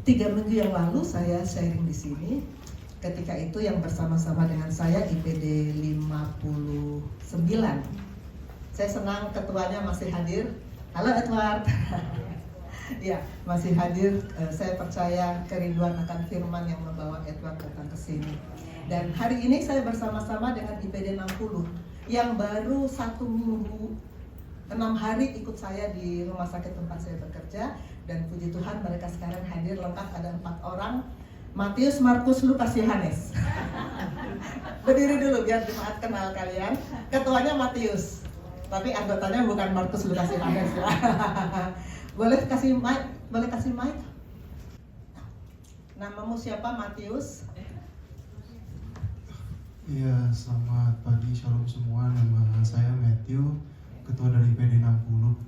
3 minggu yang lalu saya sharing di sini. Ketika itu yang bersama-sama dengan saya IPD 59. Saya senang ketuanya masih hadir. Halo Edward. Ya, masih hadir. Saya percaya kerinduan akan firman yang membawa Edward datang ke sini. Dan hari ini saya bersama-sama dengan IPD 60 yang baru 1 minggu 6 hari ikut saya di rumah sakit tempat saya bekerja. Dan puji Tuhan mereka sekarang hadir lengkap, ada 4 orang. Matius, Markus, Lukas, Yohanes. Berdiri dulu biar jemaat kenal kalian. Ketuanya Matius, tapi anggotanya bukan Markus, Lukas, Yohanes ya. Boleh kasih mic? Namamu siapa, Matius? Iya, selamat pagi, shalom semua. Nama saya Matthew, ketua dari IPD 60.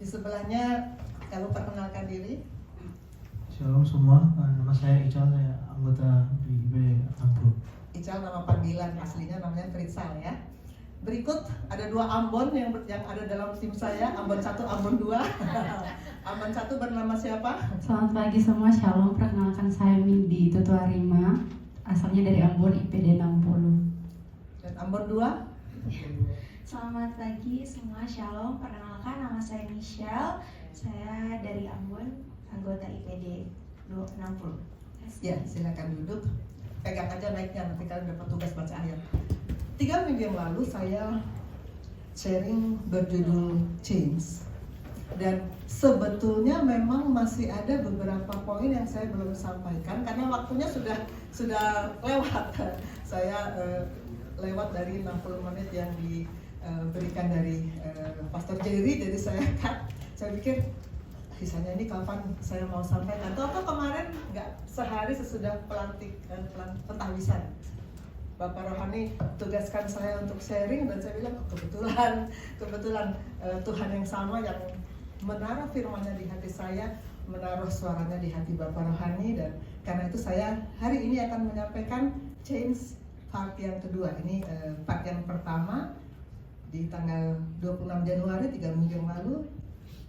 Di sebelahnya, kalau perkenalkan diri. Shalom semua, nama saya Ical, saya anggota di IPD 60. Ical nama panggilan aslinya namanya Fritzal ya. Berikut ada 2 Ambon yang ada dalam tim saya, Ambon 1, Ambon 2. Ambon 1 bernama siapa? Selamat pagi semua, shalom. Perkenalkan saya Mindy Tutua Rima, asalnya dari Ambon IPD 60. Dan Ambon 2? Selamat pagi semua, shalom. Perkenalkan nama saya Michelle, saya dari Ambon, anggota IPD 60. Ya, silakan duduk. Pegang aja mic-nya, nanti kalian dapat tugas baca ayat. 3 minggu yang lalu saya sharing berjudul Change. Dan sebetulnya memang masih ada beberapa poin yang saya belum sampaikan karena waktunya sudah lewat. Saya lewat dari 60 menit yang diberikan dari Pastor Jerry, jadi saya cut. Saya pikir sisanya ini kapan saya mau sampaikan. Atau kemarin nggak sehari sesudah pentahbisan. Bapak Rohani tugaskan saya untuk sharing dan saya bilang kebetulan Tuhan yang sama yang menaruh firman-Nya di hati saya, menaruh suaranya di hati Bapak Rohani, dan karena itu saya hari ini akan menyampaikan change part yang kedua. Ini part yang pertama di tanggal 26 Januari 3 minggu yang lalu,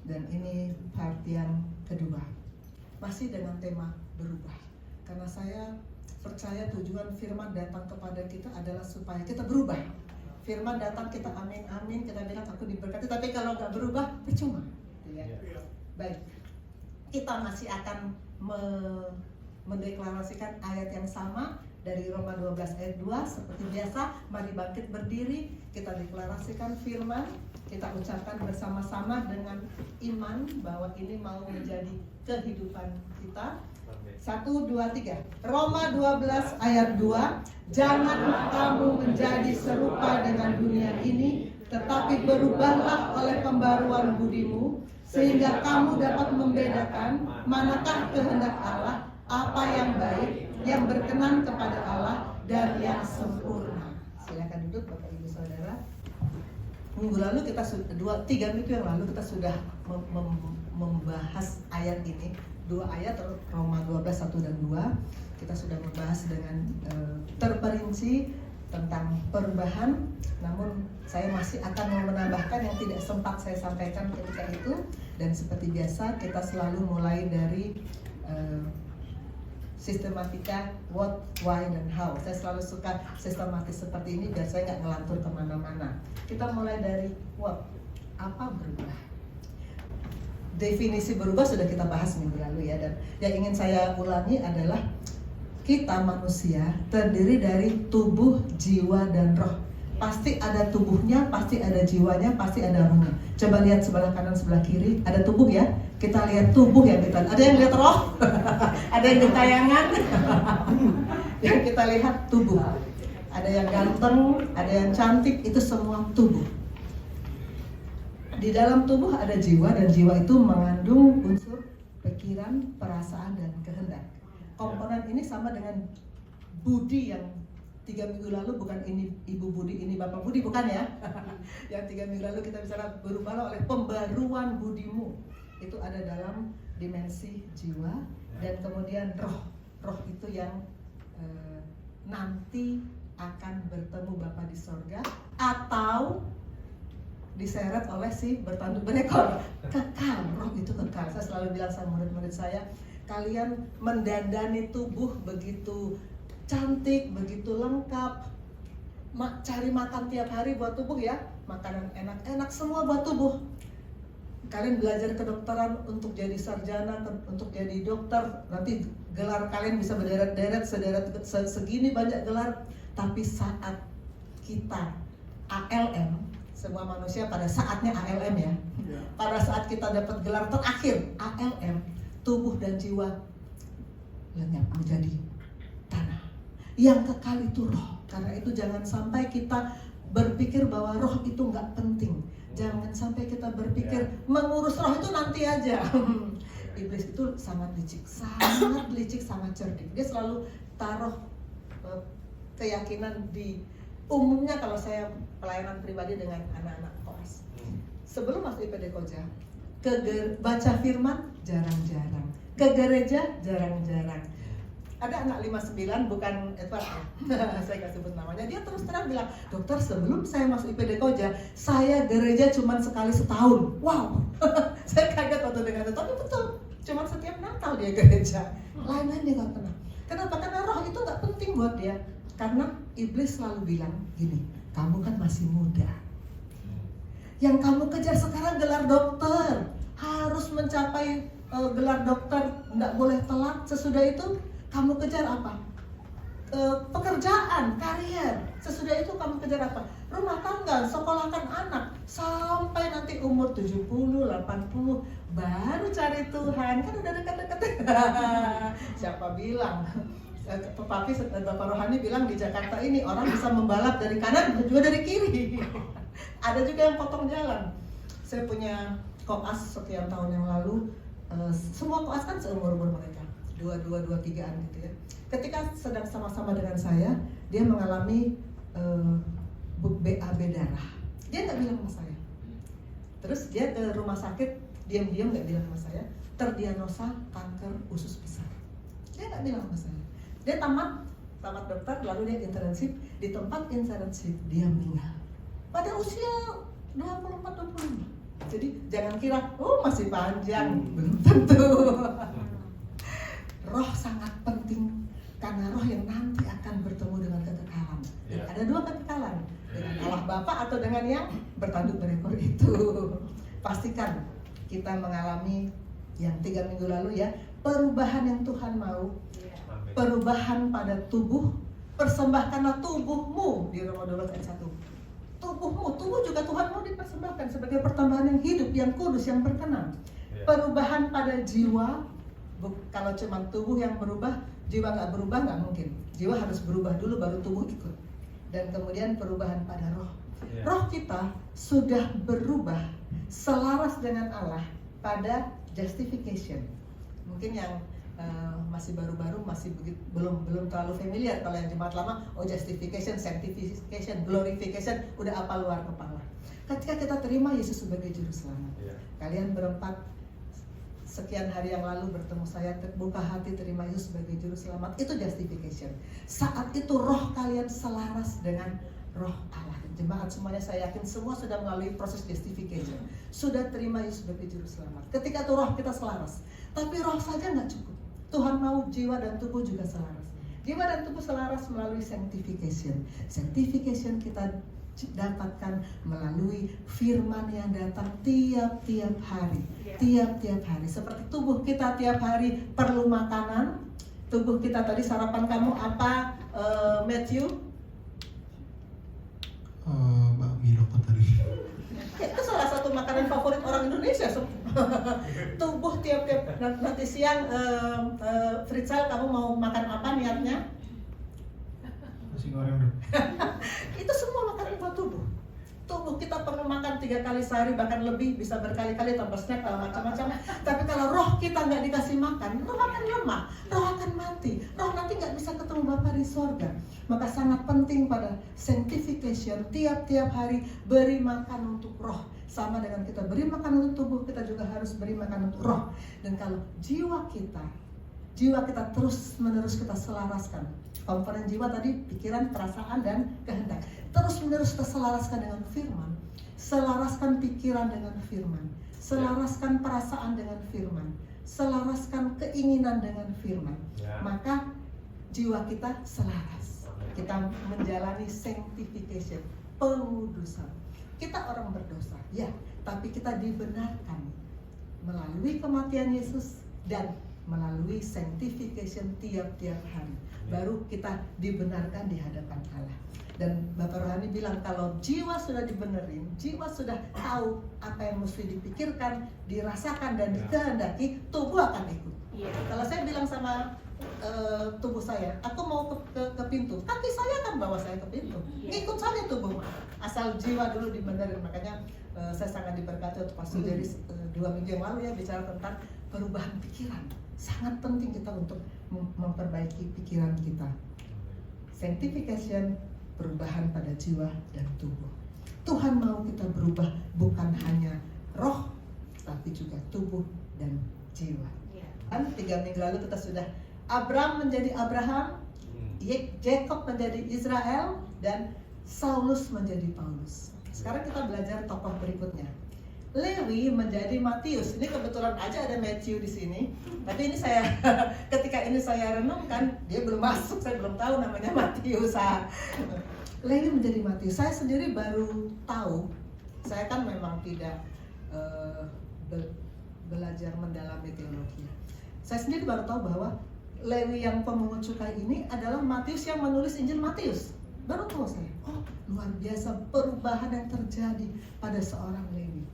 dan ini part yang kedua. Masih dengan tema berubah. Karena saya percaya tujuan firman datang kepada kita adalah supaya kita berubah. Firman datang kita amin, kita bilang aku diberkati, tapi kalau nggak berubah percuma. Ya. Baik, kita masih akan mendeklarasikan ayat yang sama dari Roma 12 ayat 2. Seperti biasa, mari bangkit berdiri, kita deklarasikan firman, kita ucapkan bersama-sama dengan iman bahwa ini mau menjadi kehidupan kita. 1, 2, 3. Roma 12 ayat 2. Jangan kamu menjadi serupa dengan dunia ini, tetapi berubahlah oleh pembaruan budimu, sehingga kamu dapat membedakan manakah kehendak Allah, apa yang baik, yang berkenan kepada Allah, dan yang sempurna. Silakan duduk Bapak Ibu Saudara. Minggu lalu kita sudah 3 minggu yang lalu kita sudah membahas ayat ini. 2 ayat, Roma 12, 1 dan 2. Kita sudah membahas dengan terperinci tentang perubahan. Namun saya masih akan menambahkan yang tidak sempat saya sampaikan ketika itu. Dan seperti biasa kita selalu mulai dari sistematika what, why, dan how. Saya selalu suka sistematis seperti ini biar saya nggak ngelantur kemana-mana. Kita mulai dari what, apa berubah. Definisi berubah sudah kita bahas minggu lalu ya, dan yang ingin saya ulangi adalah kita manusia terdiri dari tubuh, jiwa, dan roh. Pasti ada tubuhnya, pasti ada jiwanya, pasti ada rohnya. Coba lihat sebelah kanan, sebelah kiri, ada tubuh ya. Kita lihat tubuh ya, ada yang lihat roh, ada yang gentayangan. Yang kita lihat tubuh. Ada yang ganteng, ada yang cantik, itu semua tubuh. Di dalam tubuh ada jiwa, dan jiwa itu mengandung unsur pikiran, perasaan, dan kehendak. Komponen ini sama dengan budi yang 3 minggu lalu, bukan ini Ibu Budi, ini Bapak Budi, bukan ya. Yang 3 minggu lalu kita bicara berubahlah oleh pembaruan budimu. Itu ada dalam dimensi jiwa, dan kemudian roh. Roh itu yang nanti akan bertemu Bapa di sorga, atau diseret oleh si bertanduk berekor. Kekal, roh itu kekal. Saya selalu bilang sama murid-murid saya, kalian mendandani tubuh begitu cantik, begitu lengkap, cari makan tiap hari buat tubuh ya, makanan enak-enak semua buat tubuh. Kalian belajar kedokteran untuk jadi sarjana, untuk jadi dokter, nanti gelar kalian bisa berderet-deret, segini banyak gelar. Tapi saat kita ALM, semua manusia pada saatnya ALM ya, pada saat kita dapat gelar terakhir ALM, tubuh dan jiwa lenyap menjadi tanah. Yang kekal itu roh. Karena itu jangan sampai kita berpikir bahwa roh itu nggak penting. Jangan sampai kita berpikir mengurus roh itu nanti aja. Iblis itu sangat licik, sangat cerdik. Dia selalu taruh keyakinan di umumnya. Kalau saya pelayanan pribadi dengan anak-anak koas, sebelum masuk IPD Koja, baca firman jarang-jarang, ke gereja jarang-jarang. Ada anak 59, bukan Edward ya, saya gak sebut namanya, dia terus terang bilang, dokter sebelum saya masuk IPD Koja, saya gereja cuma sekali setahun. Wow, saya kaget waktu dengar itu, tapi betul, cuma setiap Natal dia gereja, lain-lain dia gak pernah. Kenapa? Karena roh itu gak penting buat dia. Karena iblis selalu bilang gini, kamu kan masih muda, yang kamu kejar sekarang gelar dokter, harus mencapai gelar dokter, gak boleh telat. Sesudah itu kamu kejar apa? Pekerjaan, karier. Sesudah itu kamu kejar apa? Rumah tangga, sekolahkan anak. Sampai nanti umur 70, 80, baru cari Tuhan. Kan udah dekat-dekat. Siapa bilang? Papi, Bapak Rohani bilang di Jakarta ini orang bisa membalap dari kanan juga dari kiri. Ada juga yang potong jalan. Saya punya koas sekian tahun yang lalu. Semua koas kan seumur-umur mereka. 23-an gitu ya. Ketika sedang sama-sama dengan saya, dia mengalami BAB darah. Dia nggak bilang sama saya. Terus dia ke rumah sakit, diam-diam nggak bilang sama saya, terdiagnosa kanker usus besar. Dia nggak bilang sama saya. Dia tamat dokter, lalu dia internship. Di tempat internship dia meninggal pada usia 24-25. Jadi jangan kira, oh masih panjang, belum tentu. Roh sangat penting karena roh yang nanti akan bertemu dengan kekekalan. Ada dua kekekalan, dengan Allah Bapa atau dengan yang bertanduk berekor itu. Pastikan kita mengalami yang 3 minggu lalu ya, perubahan yang Tuhan mau, perubahan pada tubuh. Persembahkanlah tubuhmu di Roma 12 ayat 1. Tubuh juga Tuhan mau dipersembahkan sebagai pertambahan yang hidup, yang kudus, yang berkenan. Perubahan pada jiwa. Kalau cuma tubuh yang berubah, jiwa nggak berubah nggak mungkin. Jiwa harus berubah dulu baru tubuh ikut. Dan kemudian perubahan pada roh. Roh kita sudah berubah selaras dengan Allah pada justification. Mungkin yang masih baru-baru masih belum terlalu familiar. Kalau yang jemaat lama, justification, sanctification, glorification udah apa luar kepala. Ketika kita terima Yesus sebagai juru selamat, kalian berempat sekian hari yang lalu bertemu saya, terbuka hati terima Yesus sebagai juru selamat, itu justification. Saat itu roh kalian selaras dengan roh Allah. Jemaat semuanya saya yakin semua sudah melalui proses justification, sudah terima Yesus sebagai juru selamat. Ketika itu roh kita selaras, tapi roh saja nggak cukup. Tuhan mau jiwa dan tubuh juga selaras. Jiwa dan tubuh selaras melalui sanctification. Sanctification kita dapatkan melalui firman yang datang tiap-tiap hari. Tiap-tiap hari. Seperti tubuh kita tiap hari perlu makanan. Tubuh kita tadi sarapan kamu apa, Matthew? Bakmi dokter tadi. Itu salah satu makanan favorit orang Indonesia. Tubuh tiap-tiap nanti siang, Fritzal kamu mau makan apa niatnya? Nasi goreng dong. Itu semua makanan buat tubuh. Tubuh kita perlu makan 3 kali sehari, bahkan lebih, bisa berkali-kali tambah snack macam-macam. Tapi kalau roh kita nggak dikasih makan, roh akan lemah, roh akan mati, roh nanti nggak bisa ketemu Bapa di sorga. Maka sangat penting pada sanctification, tiap-tiap hari beri makan untuk roh. Sama dengan kita beri makan untuk tubuh, kita juga harus beri makan untuk roh. Dan kalau jiwa kita terus menerus kita selaraskan. Komponen jiwa tadi pikiran, perasaan, dan kehendak. Terus menerus kita selaraskan dengan firman. Selaraskan pikiran dengan firman. Selaraskan perasaan dengan firman. selaraskan keinginan dengan firman, maka jiwa kita selaras. Kita menjalani sanctification, pengudusan. Kita orang berdosa, ya, tapi kita dibenarkan melalui kematian Yesus dan melalui sanctification tiap-tiap hari. Baru kita dibenarkan di hadapan Allah. Dan Bapak Rohani bilang kalau jiwa sudah dibenerin, jiwa sudah tahu apa yang mesti dipikirkan, dirasakan dan dikehendaki, tubuh akan ikut. Kalau saya bilang sama tubuh saya, aku mau ke pintu, kaki saya akan bawa saya ke pintu. Ikut saja tubuh, asal jiwa dulu dibenerin. Makanya saya sangat diberkati waktu Pastor Jerry 2 minggu yang lalu ya bicara tentang perubahan pikiran. Sangat penting kita untuk memperbaiki pikiran kita. Sanctification, perubahan pada jiwa dan tubuh. Tuhan mau kita berubah bukan hanya roh, tapi juga tubuh dan jiwa. Kan 3 minggu lalu kita sudah Abraham menjadi Abraham, Jacob menjadi Israel, dan Saulus menjadi Paulus. Sekarang kita belajar tokoh berikutnya. Lewi menjadi Matius. Ini kebetulan aja ada Matthew di sini. Tapi ini saya ketika ini saya renungkan, dia belum masuk, saya belum tahu namanya Matius. Lewi menjadi Matius. Saya sendiri baru tahu. Saya kan memang tidak belajar mendalami teologi. Saya sendiri baru tahu bahwa Lewi yang pemungut cukai ini adalah Matius yang menulis Injil Matius. Baru tahu saya. Oh, luar biasa perubahan yang terjadi pada seorang Lewi.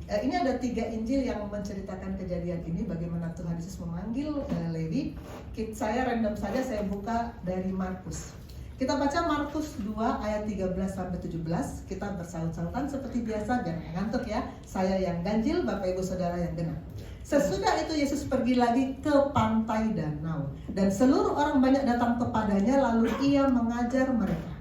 Ini ada 3 Injil yang menceritakan kejadian ini, bagaimana Tuhan Yesus memanggil Lewi. Saya random saja, saya buka dari Markus. Kita baca Markus 2 ayat 13-17. Kita bersaut-sautan seperti biasa, jangan ngantuk ya. Saya yang ganjil, Bapak Ibu Saudara yang genap. Sesudah itu Yesus pergi lagi ke pantai danau, dan seluruh orang banyak datang kepadanya, lalu ia mengajar mereka.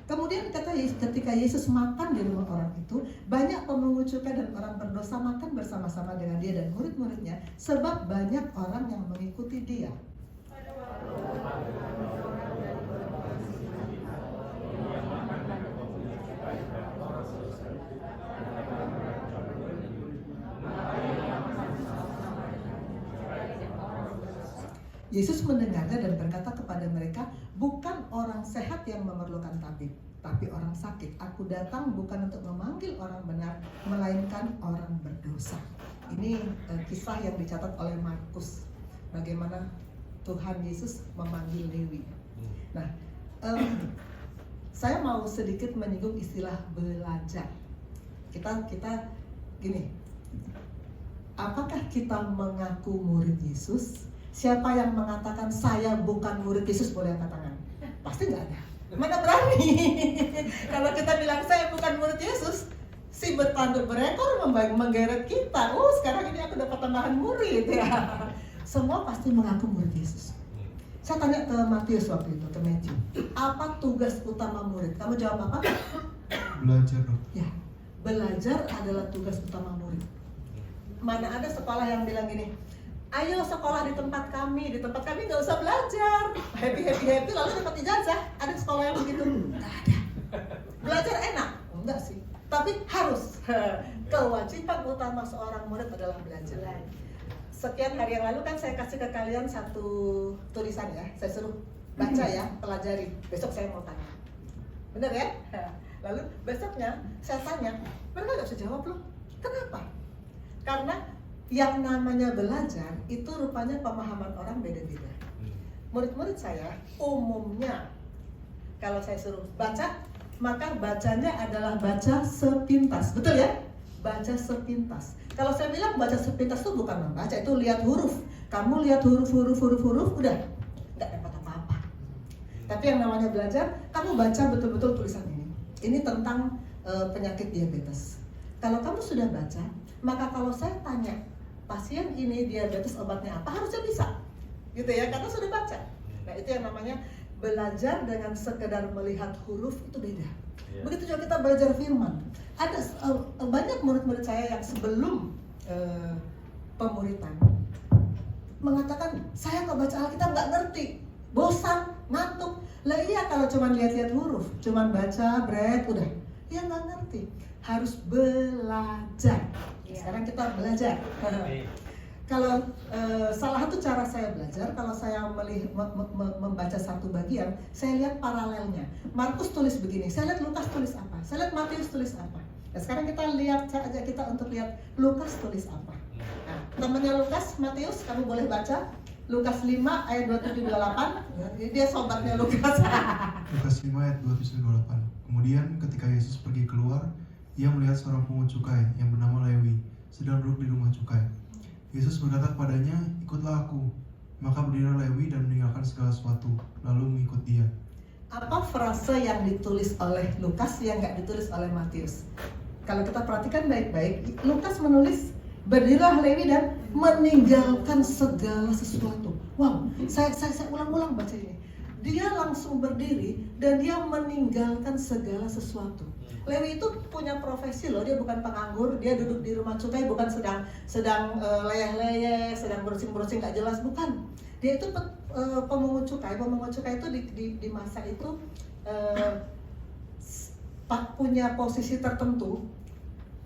Kemudian ketika Yesus makan di rumah orang itu, banyak pemungut cukai dan orang berdosa makan bersama-sama dengan dia dan murid-muridnya, sebab banyak orang yang mengikuti dia. Yesus mendengarnya dan berkata kepada mereka, bukan orang sehat yang memerlukan tabib, tapi orang sakit. Aku datang bukan untuk memanggil orang benar, melainkan orang berdosa. Ini kisah yang dicatat oleh Markus, bagaimana Tuhan Yesus memanggil Lewi. Nah, saya mau sedikit menyinggung istilah belajar. Kita gini, apakah kita mengaku murid Yesus? Siapa yang mengatakan saya bukan murid Yesus, boleh angkat tangan? Pasti nggak ada. Mana berani? Kalau kita bilang saya bukan murid Yesus, si bertanduk berekor menggeret kita. Oh, sekarang ini aku dapat tambahan murid ya. Semua pasti mengaku murid Yesus. Saya tanya ke Matius waktu itu, ke Matthew, apa tugas utama murid? Kamu jawab apa? Belajar, dong. Ya, belajar adalah tugas utama murid. Mana ada sekolah yang bilang gini, ayo sekolah di tempat kami nggak usah belajar, happy lalu dapat ijazah. Ada sekolah yang begitu? Nggak ada. Belajar enak? Enggak sih, tapi harus. Kewajiban utama seorang murid adalah belajar. Sekian hari yang lalu kan saya kasih ke kalian satu tulisan ya, saya suruh baca ya, pelajari. Besok saya mau tanya, bener ya? Lalu besoknya saya tanya, mereka nggak bisa jawab loh. Kenapa? Karena yang namanya belajar itu rupanya pemahaman orang beda-beda. Murid-murid saya umumnya kalau saya suruh baca, maka bacanya adalah baca sepintas, betul ya? Baca sepintas. Kalau saya bilang baca sepintas itu bukan membaca, itu lihat huruf. Kamu lihat huruf, udah nggak dapat apa-apa. Tapi yang namanya belajar, kamu baca betul-betul tulisan ini. Ini tentang penyakit diabetes. Kalau kamu sudah baca, maka kalau saya tanya, pasien ini diabetes obatnya apa, harusnya bisa gitu ya, karena sudah baca. Nah itu yang namanya belajar dengan sekedar melihat huruf, itu beda. Begitu juga kita belajar firman. Ada banyak murid-murid saya yang sebelum pemuritan mengatakan, saya kalau baca Alkitab nggak ngerti, bosan, ngantuk. Lah iya kalau cuma lihat-lihat huruf, cuma baca, udah, ya nggak ngerti. Harus belajar. Sekarang kita belajar. Kalau salah satu cara saya belajar, kalau saya membaca satu bagian, saya lihat paralelnya. Markus tulis begini, saya lihat Lukas tulis apa, saya lihat Matius tulis apa. Nah, sekarang kita lihat, saya ajak kita untuk lihat Lukas tulis apa. Nah, temannya Lukas, Matius, kamu boleh baca Lukas 5 ayat 27-28. Dia sobatnya Lukas. Lukas 5 ayat 27-28. Kemudian ketika Yesus pergi keluar, ia melihat seorang pungut cukai yang bernama Lewi sedang duduk di rumah cukai. Yesus berkata kepadanya, ikutlah aku. Maka berdirilah Lewi dan meninggalkan segala sesuatu, lalu mengikut dia. Apa frase yang ditulis oleh Lukas yang nggak ditulis oleh Matius? Kalau kita perhatikan baik-baik, Lukas menulis berdirilah Lewi dan meninggalkan segala sesuatu. Wow, saya ulang-ulang baca ini. Dia langsung berdiri dan dia meninggalkan segala sesuatu. Lewi itu punya profesi loh, dia bukan penganggur, dia duduk di rumah cukai bukan sedang leyeh-leyeh, sedang bersin-bersin nggak jelas, bukan. Dia itu pemungut cukai. Pemungut cukai itu di masa itu punya posisi tertentu.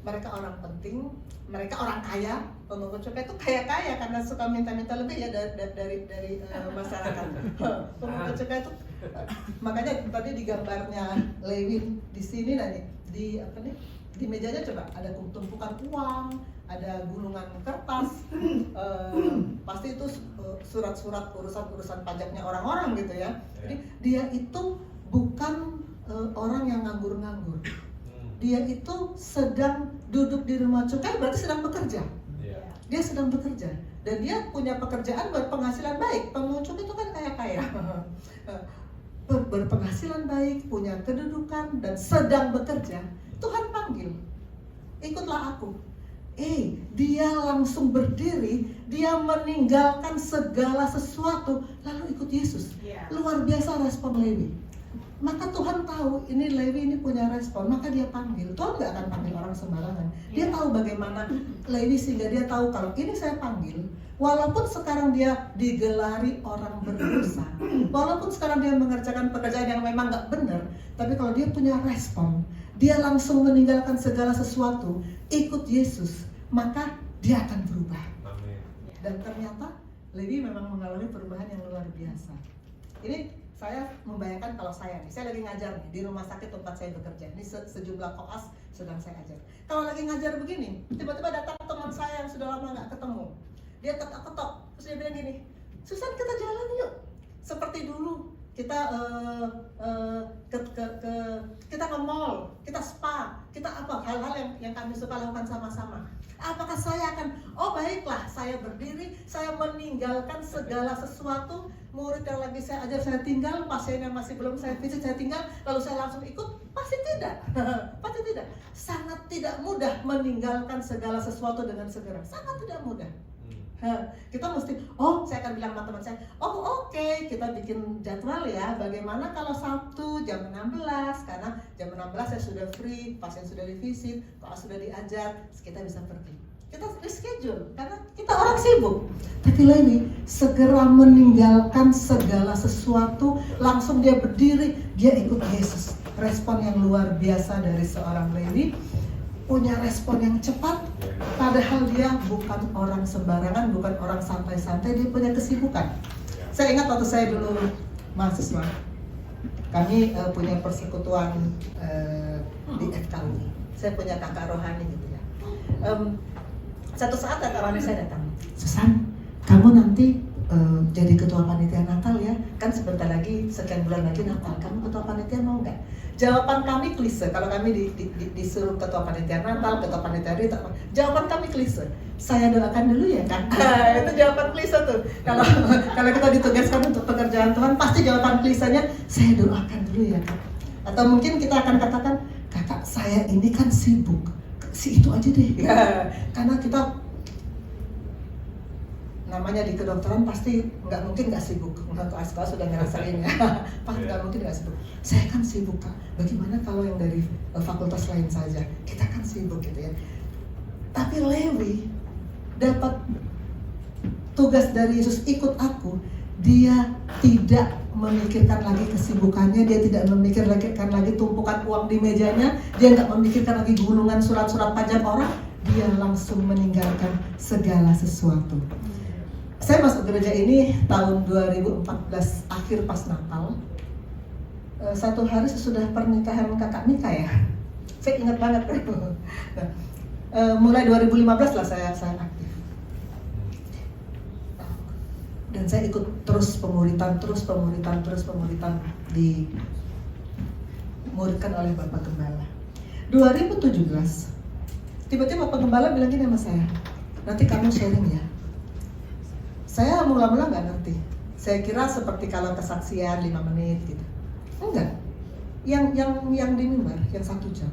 Mereka orang penting, mereka orang kaya. Pemungut cukai itu kaya-kaya karena suka minta-minta lebih ya dari masyarakat. Pemungut cukai itu makanya tadi di gambarnya Lewi di sini di mejanya coba ada tumpukan uang, ada gulungan kertas, pasti itu surat-surat urusan pajaknya orang-orang gitu ya. Jadi dia itu bukan orang yang nganggur-nganggur. Dia itu sedang duduk di rumah cukai, berarti sedang bekerja. Dia sedang bekerja dan dia punya pekerjaan berpenghasilan baik. Pemungut cukai itu kan kaya-kaya. Berpenghasilan baik, punya kedudukan dan sedang bekerja. Tuhan panggil, ikutlah aku. Dia langsung berdiri, dia meninggalkan segala sesuatu lalu ikut Yesus. Luar biasa respon Lewi. Maka Tuhan tahu ini Lewi ini punya respon, maka dia panggil. Tuhan gak akan panggil orang sembarangan. Dia tahu bagaimana Lewi sehingga dia tahu kalau ini saya panggil. Walaupun sekarang dia digelari orang berdosa, walaupun sekarang dia mengerjakan pekerjaan yang memang gak benar, tapi kalau dia punya respon, dia langsung meninggalkan segala sesuatu, ikut Yesus, maka dia akan berubah. Dan ternyata Lewi memang mengalami perubahan yang luar biasa. Ini saya membayangkan kalau saya lagi ngajar nih di rumah sakit tempat saya bekerja. Ini sejumlah koas sedang saya ajar. Kalau lagi ngajar begini, tiba-tiba datang teman saya yang sudah lama nggak ketemu. Dia ketok-ketok, terus dia bilang gini, Susan kita jalan yuk. Seperti dulu kita kita ke mall, kita spa, kita apa hal-hal yang kami suka lakukan sama-sama. Apakah saya akan, baiklah saya berdiri, saya meninggalkan segala sesuatu, murid yang lagi saya ajar saya tinggal, pasien yang masih belum saya visit saya tinggal, lalu saya langsung ikut? Pasti tidak. Pasti tidak. Sangat tidak mudah meninggalkan segala sesuatu dengan segera. Sangat tidak mudah. Kita mesti, saya akan bilang sama teman saya, oke, kita bikin jadwal ya, bagaimana kalau Sabtu jam 16, karena jam 16 saya sudah free, pasien sudah divisit, kalau sudah diajar, kita bisa pergi. Kita reschedule, karena kita orang sibuk. Tapi Lewi segera meninggalkan segala sesuatu, langsung dia berdiri, dia ikut Yesus. Respon yang luar biasa dari seorang Lewi, punya respon yang cepat, padahal dia bukan orang sembarangan, bukan orang santai-santai, dia punya kesibukan. Saya ingat waktu saya dulu mahasiswa, kami punya persekutuan di FKUI. Saya punya kakak rohani gitu ya. Satu saat kakak rohani saya datang, Susan, kamu nanti jadi ketua panitia Natal ya, kan sebentar lagi, sekian bulan lagi Natal, kamu ketua panitia mau nggak? Jawaban kami klise, kalau kami disuruh ketua panitia Natal, ketua panitia Rita, jawaban kami klise, saya doakan dulu ya kan? Itu jawaban klise tuh. Kalau kita ditugaskan untuk pekerjaan Tuhan, pasti jawaban klisenya, saya doakan dulu ya kan? Atau mungkin kita akan katakan, kakak saya ini kan sibuk, si itu aja deh. Karena kita namanya di kedokteran pasti nggak mungkin nggak sibuk. Untuk Aska sudah ngerasain ya, pasti nggak mungkin nggak sibuk. Saya kan sibuk kak. Bagaimana kalau yang dari fakultas lain saja? Kita kan sibuk gitu ya. Tapi Lewi dapat tugas dari Yesus ikut aku, dia tidak memikirkan lagi kesibukannya, dia tidak memikirkan lagi tumpukan uang di mejanya, dia nggak memikirkan lagi gunungan surat-surat pajak orang, dia langsung meninggalkan segala sesuatu. Saya masuk gereja ini tahun 2014 akhir pas Natal. Satu hari sesudah pernikahan kakak Mika ya, saya ingat banget. Nah, mulai 2015 lah saya aktif. Dan saya ikut terus pemuritan dimuridkan oleh Bapak Gembala. 2017, tiba-tiba Bapak Gembala bilang gini sama saya, nanti kamu sharing ya. Saya mula-mula nggak ngerti. Saya kira seperti kalau kesaksian 5 menit gitu. Enggak. Yang di mimbar, yang 1 jam.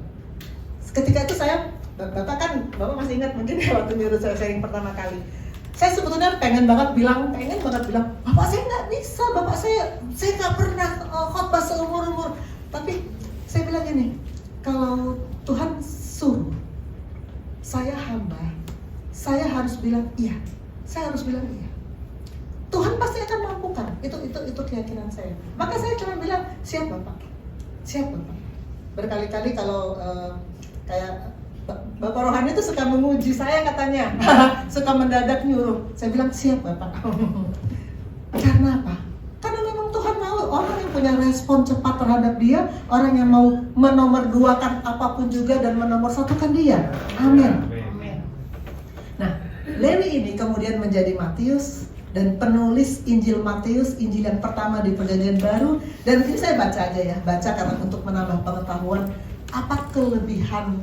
Ketika itu saya, Bapak masih ingat mungkin waktu nyuruh saya sharing pertama kali. Saya sebetulnya pengen banget bilang, Bapak saya nggak bisa, Bapak saya nggak pernah khotbah seumur-umur. Tapi saya bilang gini, kalau Tuhan suruh, saya hamba, saya harus bilang iya, Tuhan pasti akan mampukan. Itu keyakinan saya. Maka saya cuma bilang siap Bapak. Berkali-kali kalau kayak Bapak Rohani itu suka menguji saya katanya, suka mendadak nyuruh. Saya bilang siap Bapak. Karena apa? Karena memang Tuhan mau orang yang punya respon cepat terhadap Dia, orang yang mau menomorduakan apapun juga dan menomorsatukan Dia. Amin. Nah, Lewi ini kemudian menjadi Matius dan penulis Injil Matius, Injil yang pertama di Perjanjian Baru. Dan ini saya baca aja ya, karena untuk menambah pengetahuan apa kelebihan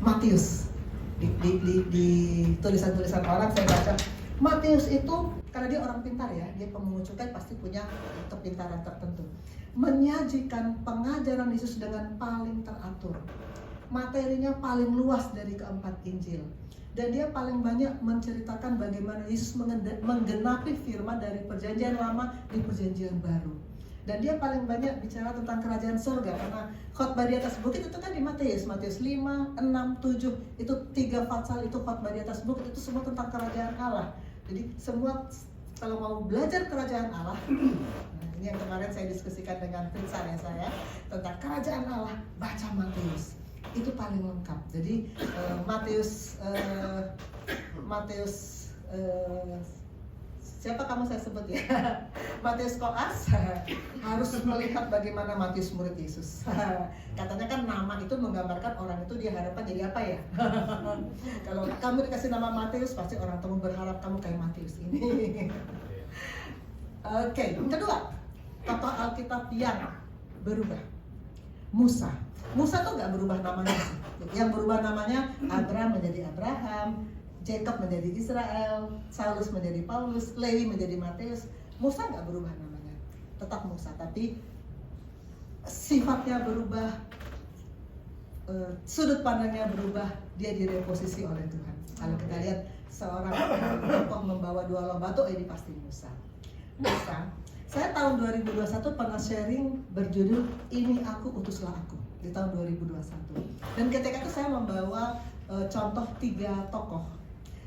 Matius. Di tulisan-tulisan orang saya baca Matius itu karena dia orang pintar ya, dia pemungut cukai pasti punya kepintaran tertentu. Menyajikan pengajaran Yesus dengan paling teratur. Materinya paling luas dari keempat Injil. Dan dia paling banyak menceritakan bagaimana Yesus menggenapi firman dari Perjanjian Lama di Perjanjian Baru. Dan dia paling banyak bicara tentang kerajaan surga karena khotbah di atas bukit itu kan di Matius 5, 6, 7 itu 3 pasal itu khotbah di atas bukit itu semua tentang kerajaan Allah. Jadi semua kalau mau belajar kerajaan Allah, nah ini yang kemarin saya diskusikan dengan Prinsan ya saya tentang kerajaan Allah, baca Matius. Itu paling lengkap. Jadi Matius siapa kamu saya sebut ya? Matius Koas harus melihat bagaimana Matius murid Yesus. Katanya kan nama itu menggambarkan orang itu dia harapan jadi apa ya? Kalau kamu dikasih nama Matius, pasti orang tua berharap kamu kayak Matius ini. Oke, kedua, tokoh Alkitab yang berubah. Musa tuh nggak berubah namanya. Yang berubah namanya Abraham menjadi Abraham, Jacob menjadi Israel, Saulus menjadi Paulus, Lewi menjadi Matius. Musa nggak berubah namanya, tetap Musa, tapi sifatnya berubah, sudut pandangnya berubah, dia direposisi oleh Tuhan. Kalau kita lihat seorang tokoh membawa 2 lomba tuh ini pasti Musa. Saya tahun 2021 pernah sharing berjudul Ini Aku Utuslah Aku di tahun 2021. Dan ketika itu saya membawa contoh 3 tokoh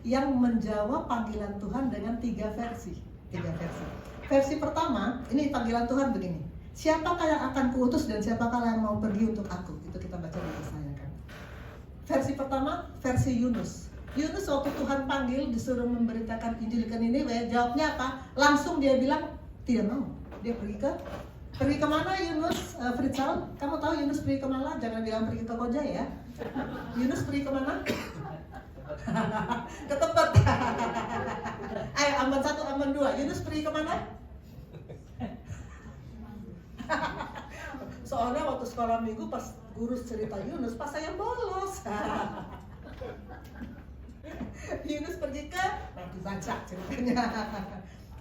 yang menjawab panggilan Tuhan dengan 3 versi. Versi pertama, ini panggilan Tuhan begini. Siapakah yang akan kuutus dan siapakah yang mau pergi untuk aku? Itu kita baca di Yesaya kan. Versi pertama, versi Yunus. Yunus waktu Tuhan panggil disuruh memberitakan Injil ke Niniwe, jawabnya apa? Langsung dia bilang tidak mau. Dia pergi ke mana Yunus? Fritzal, kamu tahu Yunus pergi ke mana? Jangan bilang pergi ke Koja ya. Yunus pergi ke mana? Ke tempat. Ayo Amban 1, Amban 2. Yunus pergi ke mana? Soalnya waktu sekolah minggu pas guru cerita Yunus, pas saya bolos. Yunus pergi ke, nanti baca ceritanya.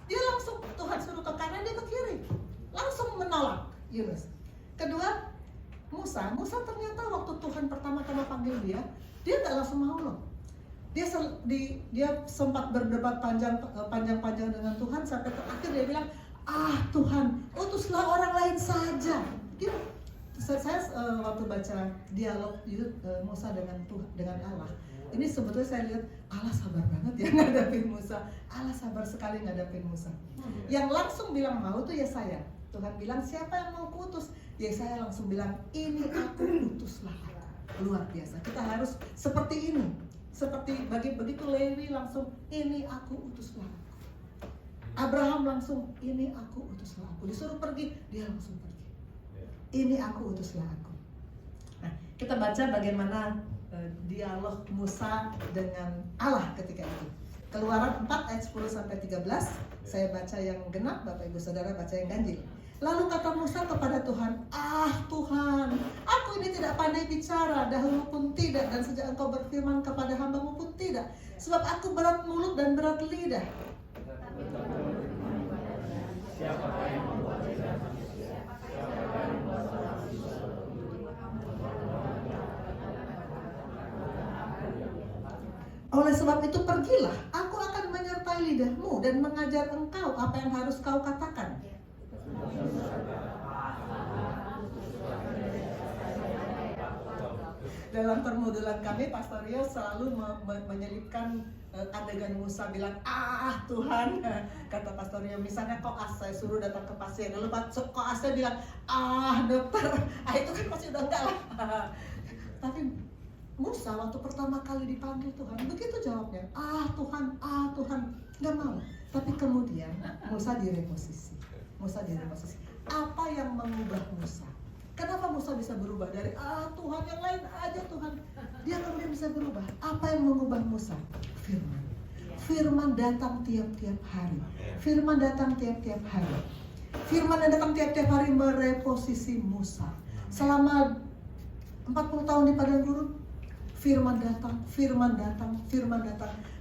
Dia langsung Tuhan suruh ke kanan, dia ke kiri. Langsung menolak Yunus. Kedua, Musa ternyata waktu Tuhan pertama kali panggil dia nggak langsung mau loh. Dia sempat berdebat panjang-panjang dengan Tuhan sampai terakhir dia bilang, Tuhan, utuslah orang lain saja. Dia waktu baca dialog Musa dengan Allah, ini sebetulnya saya lihat Allah sabar banget ya ngadapin Musa. Allah sabar sekali ngadapin Musa. Yang langsung bilang mau tuh Yesaya. Tuhan bilang siapa yang mau kuutus? Yesaya langsung bilang ini aku utuslah aku. Luar biasa. Kita harus seperti ini. Seperti begitu Lewi langsung ini aku utuslah aku. Abraham langsung ini aku utuslah aku. Disuruh pergi, dia langsung pergi. Ini aku utuslah aku. Nah, kita baca bagaimana dialog Musa dengan Allah ketika itu. Keluaran 4 ayat 10 sampai 13. Saya baca yang genap, Bapak Ibu Saudara baca yang ganjil. Lalu kata Musa kepada Tuhan, Tuhan, aku ini tidak pandai bicara, dahulu pun tidak, dan sejak engkau berfirman kepada hambamu pun tidak, sebab aku berat mulut dan berat lidah. Oleh sebab itu pergilah, aku akan menyertai lidahmu dan mengajar engkau apa yang harus kau katakan. Dalam permodulan kami, Pastor Rio selalu menyelipkan adegan Musa bilang, Tuhan, kata Pastor Rio, misalnya koas saya suruh datang ke pasien, lalu koas saya bilang, dokter, itu kan pasti udah enggak lah. Tapi Musa waktu pertama kali dipanggil Tuhan, begitu jawabnya, Tuhan, nggak mau. Tapi kemudian Musa direposisi. Apa yang mengubah Musa? Kenapa Musa bisa berubah dari Tuhan yang lain aja Tuhan? Dia kemudian bisa berubah. Apa yang mengubah Musa? Firman. Firman datang tiap-tiap hari. Firman datang tiap-tiap hari mereposisi Musa. Selama 40 tahun di padang gurun, firman datang.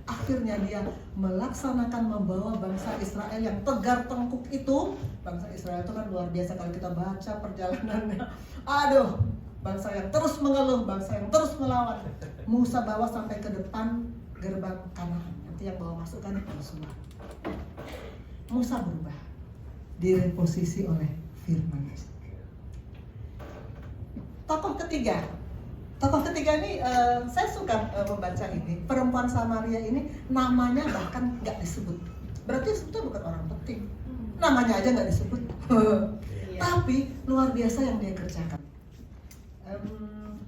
Akhirnya dia melaksanakan membawa bangsa Israel yang tegar tengkuk itu. Bangsa Israel itu kan luar biasa kalau kita baca perjalanannya. Bangsa yang terus mengeluh, bangsa yang terus melawan. Musa bawa sampai ke depan gerbang Kanaan. Nanti yang bawa masuk kan Yosua. Musa berubah, direposisi oleh firman. Tokoh ketiga ini saya suka membaca ini. Perempuan Samaria ini namanya bahkan nggak disebut. Berarti sebetulnya bukan orang penting. Namanya aja nggak disebut. Tapi luar biasa yang dia kerjakan.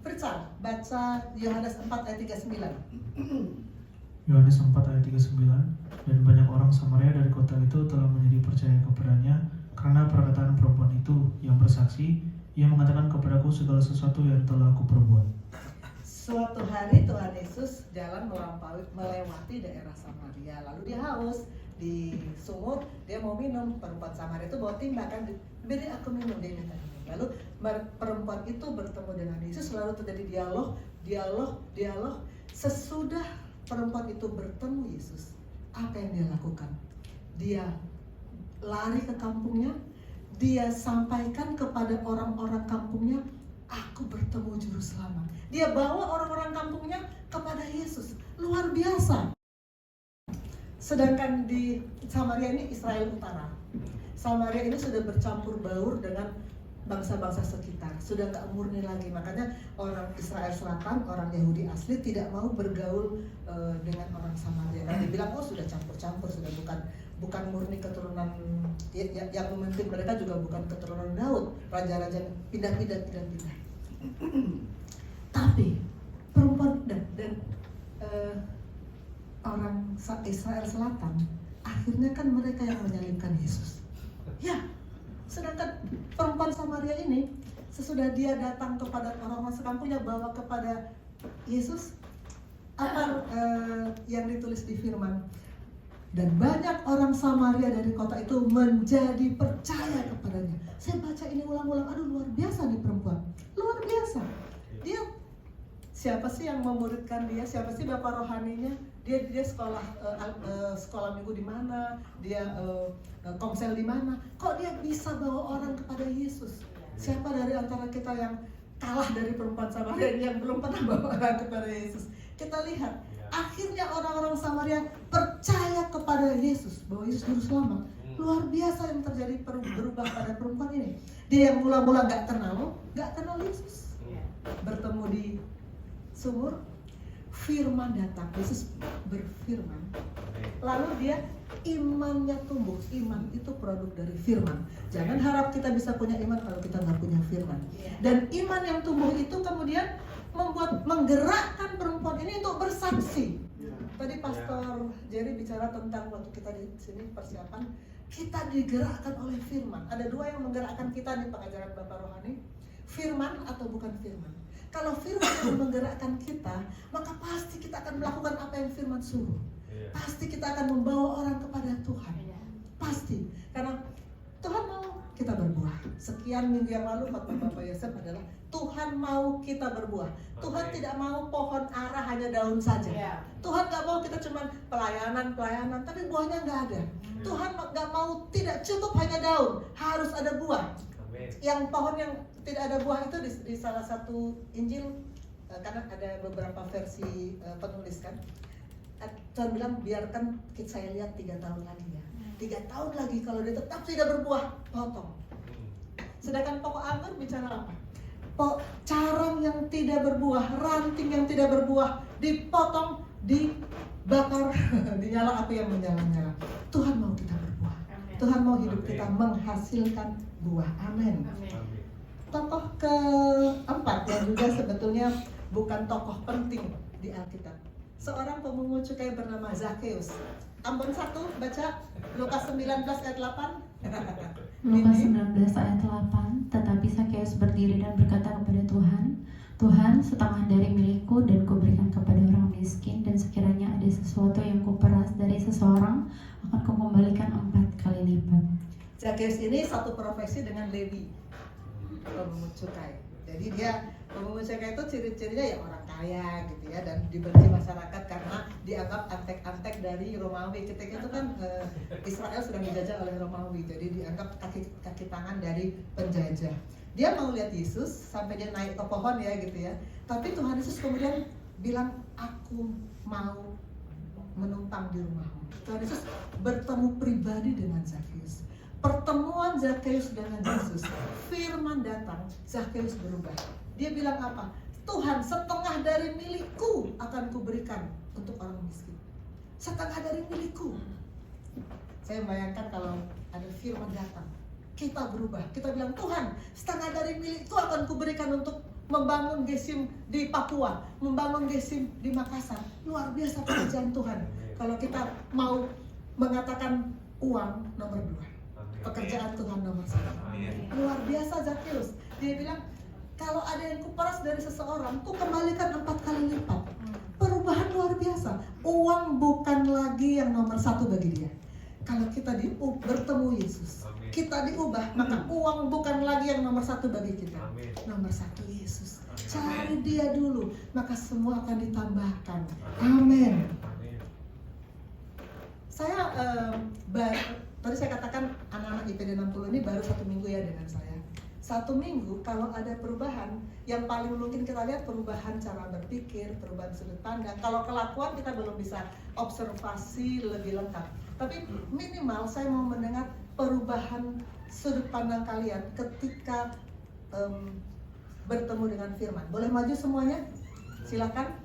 Pritsa, baca Yohanes 4 ayat 39. Yohanes 4 ayat 39. Dan banyak orang Samaria dari kota itu telah menjadi percaya kepadanya karena perkataan perempuan itu yang bersaksi, ia mengatakan kepadaku segala sesuatu yang telah aku perbuat. Suatu hari Tuhan Yesus jalan melewati daerah Samaria, lalu dia haus di sumur, dia mau minum. Perempuan Samaria itu bawa timba kan, beri aku minum, dia minta minum. Lalu perempuan itu bertemu dengan Yesus, lalu terjadi dialog. Sesudah perempuan itu bertemu Yesus, apa yang dia lakukan? Dia lari ke kampungnya, dia sampaikan kepada orang-orang kampungnya, aku bertemu Juru Selamat. Dia bawa orang-orang kampungnya kepada Yesus. Luar biasa. Sedangkan di Samaria ini Israel Utara. Samaria ini sudah bercampur baur dengan bangsa-bangsa sekitar. Sudah nggak murni lagi. Makanya orang Israel Selatan, orang Yahudi asli tidak mau bergaul dengan orang Samaria. Dan dibilang sudah campur-campur, sudah bukan murni keturunan yang memimpin mereka juga bukan keturunan Daud. Raja-raja pindah-pindah. Tapi perempuan dan orang Israel Selatan akhirnya kan mereka yang menyalibkan Yesus. Ya, sedangkan perempuan Samaria ini sesudah dia datang kepada orang-orang sekampungnya bawa kepada Yesus, apa yang ditulis di firman? Dan banyak orang Samaria dari kota itu menjadi percaya kepadanya. Saya baca ini ulang-ulang, luar biasa nih perempuan, luar biasa. Dia siapa sih yang memuridkan dia? Siapa sih bapak rohaninya? Dia sekolah minggu di mana? Dia komsel di mana? Kok dia bisa bawa orang kepada Yesus? Siapa dari antara kita yang kalah dari perempuan Samaria yang belum pernah bawa orang kepada Yesus? Kita lihat, akhirnya orang-orang Samaria percaya kepada Yesus, bahwa Yesus Juru Selamat. Luar biasa yang terjadi berubah pada perempuan ini. Dia yang mula-mula nggak kenal Yesus. Bertemu di sumur, firman datang, Yesus berfirman. Lalu dia imannya tumbuh. Iman itu produk dari firman. Jangan harap kita bisa punya iman kalau kita nggak punya firman. Dan iman yang tumbuh itu kemudian menggerakkan perempuan ini untuk bersaksi. Tadi Pastor Jerry bicara tentang waktu kita di sini persiapan, kita digerakkan oleh firman. Ada dua yang menggerakkan kita di pengajaran Bapak Rohani, firman atau bukan firman. Kalau firman yang menggerakkan kita, maka pasti kita akan melakukan apa yang firman suruh. Pasti kita akan membawa orang kepada Tuhan. Pasti, karena Tuhan mau kita berbuah. Sekian minggu yang lalu khotbah Bapak Yosef adalah Tuhan mau kita berbuah. Tuhan tidak mau pohon ara hanya daun saja. Tuhan gak mau kita cuma pelayanan, tapi buahnya gak ada. Tuhan gak mau tidak cukup hanya daun, harus ada buah. Yang pohon yang tidak ada buah itu di salah satu Injil, karena ada beberapa versi penulis kan, Tuhan bilang biarkan saya lihat 3 tahun lagi ya. 3 tahun lagi kalau dia tetap tidak berbuah, potong. Sedangkan pokok anggur bicara apa? Carang yang tidak berbuah, ranting yang tidak berbuah, dipotong, dibakar, dinyala api yang menyala-nyala. Tuhan mau kita berbuah. Tuhan mau hidup kita menghasilkan buah. Amin. Tokoh keempat yang juga sebetulnya bukan tokoh penting di Alkitab, seorang pemungut cukai bernama Zakheus. Ambon 1 baca Lukas 19 ayat 8. Lukas 19 ayat 8. Tetapi Zakheus berdiri dan berkata kepada Tuhan, Tuhan, setengah dari milikku dan kuberikan kepada orang miskin, dan sekiranya ada sesuatu yang kuperas dari seseorang, akan kukembalikan 4 kali lipat. Zakheus ini satu profesi dengan Levi, pemungut cukai. Jadi dia pemungut cukai itu ciri-cirinya ya orang kaya gitu ya, dan dibenci masyarakat karena dianggap antek-antek dari Romawi. Ketika itu kan Israel sedang dijajah oleh Romawi, jadi dianggap kaki tangan dari penjajah. Dia mau lihat Yesus sampai dia naik ke pohon ya gitu ya. Tapi Tuhan Yesus kemudian bilang, aku mau menumpang di rumahmu. Tuhan Yesus bertemu pribadi dengan Zakheus. Pertemuan Zakheus dengan Yesus, firman datang, Zakheus berubah. Dia bilang apa? Tuhan, setengah dari milikku akan kuberikan untuk orang miskin. Setengah dari milikku. Saya bayangkan kalau ada firman datang, kita berubah. Kita bilang, Tuhan, setengah dari milikku akan kuberikan untuk membangun gesim di Papua, membangun gesim di Makassar. Luar biasa pekerjaan Tuhan. Kalau kita mau mengatakan uang nomor 2. Pekerjaan Tuhan nomor 1. Luar biasa Zakheus. Dia bilang, kalau ada yang kuperas dari seseorang, ku kembalikan 4 kali lipat. Perubahan luar biasa. Uang bukan lagi yang nomor 1 bagi dia. Kalau kita bertemu Yesus, kita diubah, maka uang bukan lagi yang nomor 1 bagi kita. Nomor 1 Yesus. Cari dia dulu, maka semua akan ditambahkan. Amin. Saya tadi saya katakan anak-anak IPD 60 ini baru 1 minggu ya dengan saya. 1 minggu kalau ada perubahan, yang paling mungkin kita lihat perubahan cara berpikir, perubahan sudut pandang. Kalau kelakuan kita belum bisa observasi lebih lengkap. Tapi minimal saya mau mendengar perubahan sudut pandang kalian ketika bertemu dengan firman. Boleh maju semuanya? Silakan.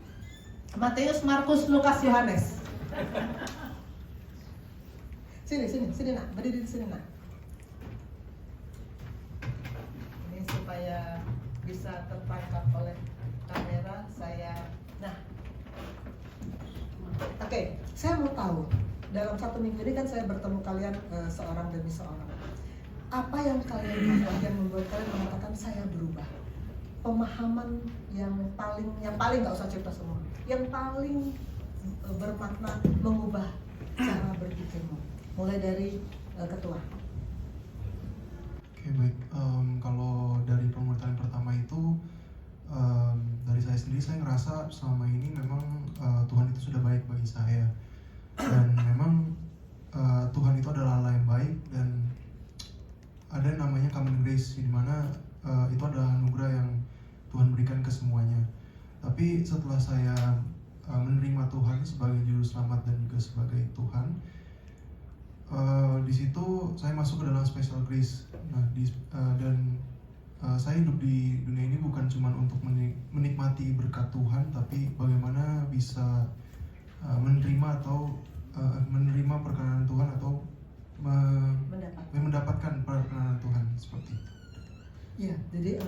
Matius, Markus, Lukas, Yohanes. Sini nak, berdiri di sini nak. Ini supaya bisa tertangkap oleh kamera saya. Nah, oke, saya mau tahu dalam 1 minggu ini kan saya bertemu kalian seorang demi seorang. Apa yang kalian buat yang membuat kalian mengatakan saya berubah? Pemahaman yang paling nggak usah cerita semua, yang paling bermakna mengubah cara berpikirmu. Mulai dari ketua. Oke, baik. Kalau dari pengurutan pertama itu, dari saya sendiri, saya ngerasa selama ini memang Tuhan itu sudah baik bagi saya, dan memang Tuhan itu adalah Allah yang baik, dan ada namanya common grace, di mana itu adalah anugerah yang Tuhan berikan ke semuanya. Tapi setelah saya menerima Tuhan sebagai juru selamat dan juga sebagai Tuhan, di situ saya masuk ke dalam special grace. Nah, dan saya hidup di dunia ini bukan cuma untuk menikmati berkat Tuhan, tapi bagaimana bisa menerima perkenanan Tuhan atau mendapatkan perkenanan Tuhan seperti itu. Ya, jadi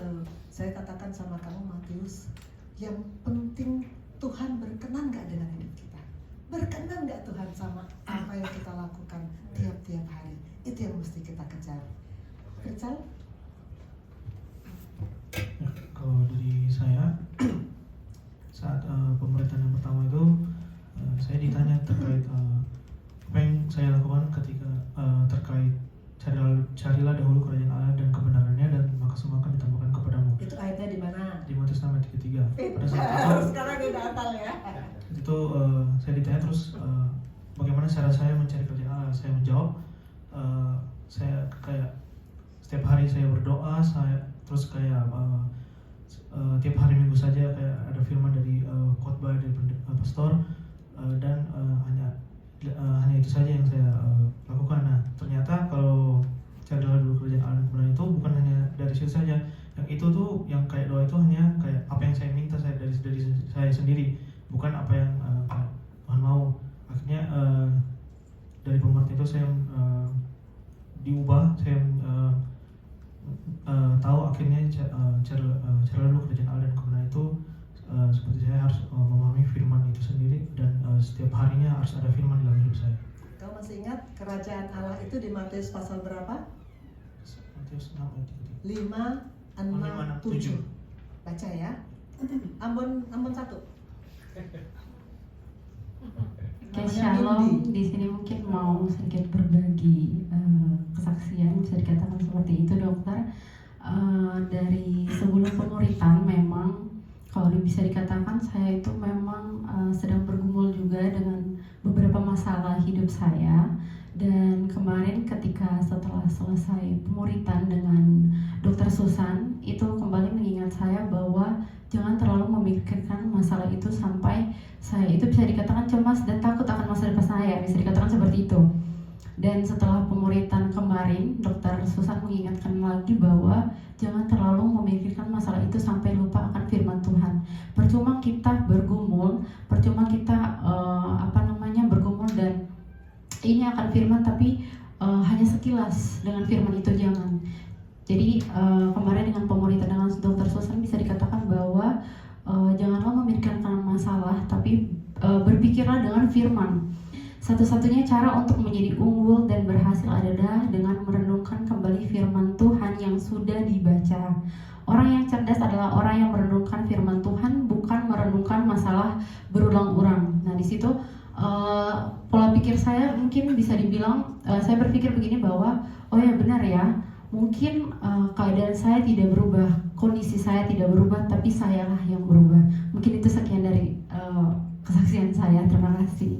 saya katakan sama kamu Matius, yang penting Tuhan berkenan gak dengan hidup kita? Berkenan gak Tuhan sama apa yang kita lakukan tiap-tiap hari? Itu yang mesti kita kejar. Rizal? Ya, kalau dari saya saat pemerintahan yang pertama itu saya ditanya terkait apa yang saya lakukan ketika terkait carilah dahulu kerajaan Allah dan kebenarannya, dan maka semua akan ditambahkan kepadamu. Itu ayatnya di mana? Di Matius 6 ayat 3. Pada saat itu Sekarang dia hafal ya. itu saya ditanya terus bagaimana cara saya mencari kerjaan Allah. Saya menjawab saya kayak setiap hari saya berdoa, saya terus kayak tiap hari Minggu saja kayak ada firman dari khotbah dari pastor, dan hanya itu saja yang saya lakukan. Nah, ternyata kalau carilah dulu kerajaan Allah dan kebenaran itu bukan hanya dari situ saja. Yang itu tuh yang kayak doa itu hanya kayak apa yang saya minta saya dari saya sendiri, bukan apa yang Tuhan mau. Akhirnya dari pengertian itu saya diubah, saya tahu akhirnya cara dulu kerajaan Allah dan kebenaran itu seperti saya harus memahami firman itu sendiri, dan setiap harinya harus ada firman dalam hidup saya. Kau masih ingat kerajaan Allah itu di Matius pasal berapa? Matius 6 ayat 5, 6, 7. Baca ya. Ambon 1. Oke, Shalom. Di sini mungkin mau sedikit berbagi kesaksian, bisa dikatakan seperti itu, dokter. Dari sebelum pemuritan memang kalau bisa dikatakan saya itu memang sedang bergumul juga dengan beberapa masalah hidup saya. Dan kemarin ketika setelah selesai pemuritan dengan Dokter Susan, itu kembali mengingat saya bahwa jangan terlalu memikirkan masalah itu sampai saya itu bisa dikatakan cemas dan takut akan masa depan saya, bisa dikatakan seperti itu. Dan setelah pemuritan kemarin, Dokter Susan mengingatkan lagi bahwa jangan terlalu memikirkan masalah itu sampai lupa akan firman Tuhan. Percuma kita bergumul, percuma kita bergumul dan ini akan firman, tapi hanya sekilas dengan firman itu jangan. Jadi kemarin dengan pemuritan dengan Dokter Susan bisa dikatakan bahwa janganlah memikirkan masalah, tapi berpikirlah dengan firman. Satu-satunya cara untuk menjadi unggul dan berhasil adalah dengan merenungkan kembali firman Tuhan yang sudah dibaca. Orang yang cerdas adalah orang yang merenungkan firman Tuhan, bukan merenungkan masalah berulang-ulang. Nah, di situ pola pikir saya mungkin bisa dibilang, saya berpikir begini bahwa oh ya benar ya, mungkin keadaan saya tidak berubah, kondisi saya tidak berubah, tapi sayalah yang berubah. Mungkin itu sekian dari kesaksian saya. Terima kasih.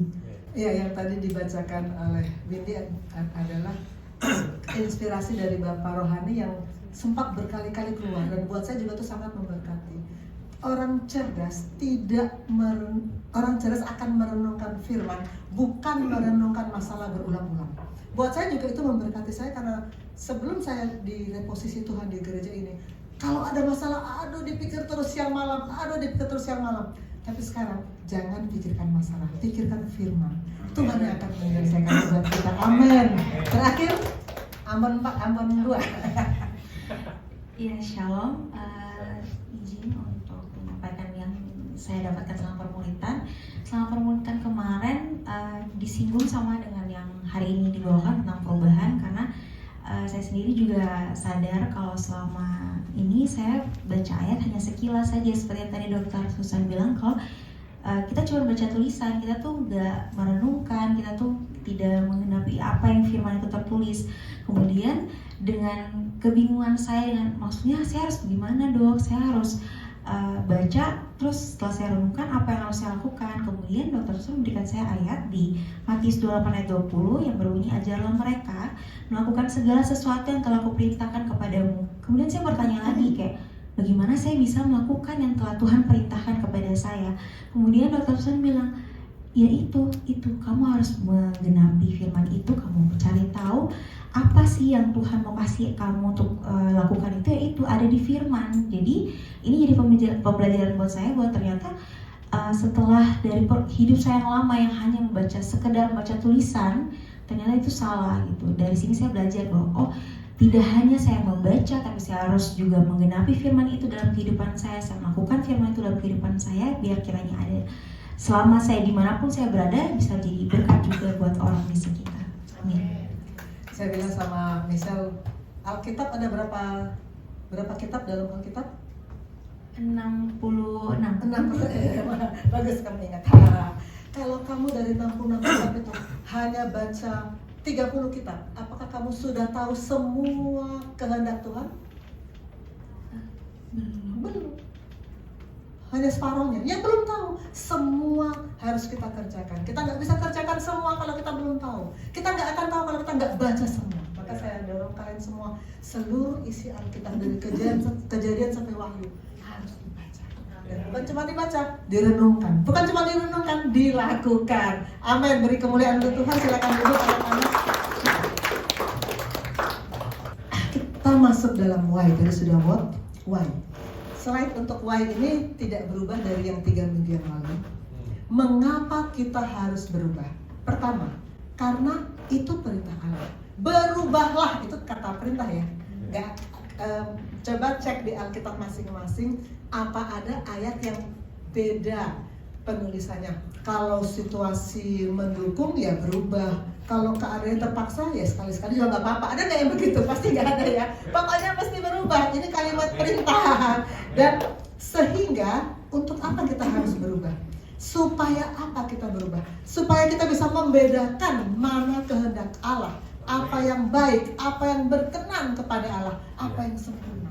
Ya, yang tadi dibacakan oleh Windy adalah inspirasi dari Bapak Rohani yang sempat berkali-kali keluar, dan buat saya juga itu sangat memberkati. Orang cerdas orang cerdas akan merenungkan firman, bukan merenungkan masalah berulang-ulang. Buat saya juga itu memberkati saya, karena sebelum saya di reposisi Tuhan di gereja ini, kalau ada masalah, aduh dipikir terus siang malam. Tapi sekarang jangan pikirkan masalah, pikirkan firman. Tuhan yang akan menyelesaikan buat kita. Amin. Terakhir, Ambon 2. Iya, Shalom. Izin untuk menyampaikan yang saya dapatkan selama permulitan. Selama permulitan kemarin disinggung sama dengan yang hari ini dibawakan tentang perubahan, karena saya sendiri juga sadar kalau selama ini saya baca ayat hanya sekilas saja, seperti yang tadi Dokter Susan bilang, kalau kita cuma baca tulisan, kita tuh nggak merenungkan, kita tuh tidak mengenapi apa yang firman itu tertulis. Kemudian dengan kebingungan saya, dengan maksudnya saya harus bagaimana dok, saya harus baca, terus setelah saya renungkan apa yang harus saya lakukan. Kemudian Dokter Susan memberikan saya ayat di Matius 28 ayat 20 yang berbunyi, ajarlah mereka melakukan segala sesuatu yang telah kuperintahkan kepadamu. Kemudian saya bertanya lagi kayak, bagaimana saya bisa melakukan yang telah Tuhan perintahkan kepada saya? Kemudian Dokter Susan bilang, ya itu kamu harus menggenapi firman itu, kamu cari tahu apa sih yang Tuhan mau kasih kamu untuk lakukan itu ada di firman. Jadi ini jadi pembelajaran buat saya bahwa ternyata setelah dari hidup saya yang lama yang hanya sekedar membaca tulisan, ternyata itu salah gitu. Dari sini saya belajar bahwa tidak hanya saya membaca, tapi saya harus juga menggenapi firman itu dalam kehidupan saya melakukan firman itu dalam kehidupan saya, biar kiranya ada selama saya dimanapun saya berada bisa jadi berkat juga buat orang di sekitar. Amin. Saya bilang sama Michelle, Alkitab ada berapa kitab dalam Alkitab? 66. 60. Bagus kamu ingat. Kalau kamu dari 66 kitab itu hanya baca 30 kitab, apakah kamu sudah tahu semua kehendak Tuhan? Belum. Hanya separuhnya. Yang belum tahu, semua harus kita kerjakan. Kita nggak bisa kerjakan semua kalau kita belum tahu. Kita nggak akan tahu kalau kita nggak baca semua. Maka saya dorong kalian semua, seluruh isi Alkitab dari kejadian sampai Wahyu harus dibaca. Dan bukan cuma dibaca, direnungkan. Bukan cuma direnungkan, dilakukan. Amin. Beri kemuliaan untuk Tuhan. Silakan duduk anak-anak. Kita masuk dalam why. Tadi sudah what? Why. Slide untuk why ini tidak berubah dari yang 3 minggu yang lalu. Mengapa kita harus berubah? Pertama, karena itu perintah Allah. Berubahlah, itu kata perintah ya. Coba cek di Alkitab masing-masing apa ada ayat yang beda penulisannya. Kalau situasi mendukung ya berubah. Kalau keadaan terpaksa ya sekali-sekali juga nggak apa-apa. Ada nggak yang begitu? Pasti nggak ada ya. Pokoknya mesti berubah. Ini kalimat perintah. Dan sehingga untuk apa kita harus berubah? Supaya apa kita berubah? Supaya kita bisa membedakan mana kehendak Allah, apa yang baik, apa yang berkenan kepada Allah, apa yang sempurna.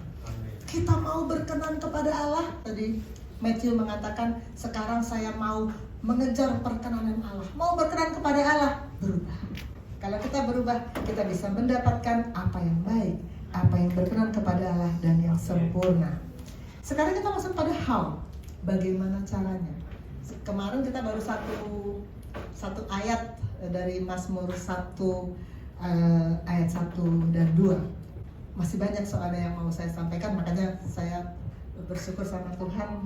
Kita mau berkenan kepada Allah. Tadi Matthew mengatakan, sekarang saya mau mengejar perkenanan Allah. Mau berkenan kepada Allah, berubah. Kalau kita berubah, kita bisa mendapatkan apa yang baik, apa yang berkenan kepada Allah dan yang sempurna. Sekarang kita masuk pada how, bagaimana caranya. Kemarin kita baru satu ayat dari Mazmur 1 ayat 1 dan 2. Masih banyak soalnya yang mau saya sampaikan, makanya saya bersyukur sama Tuhan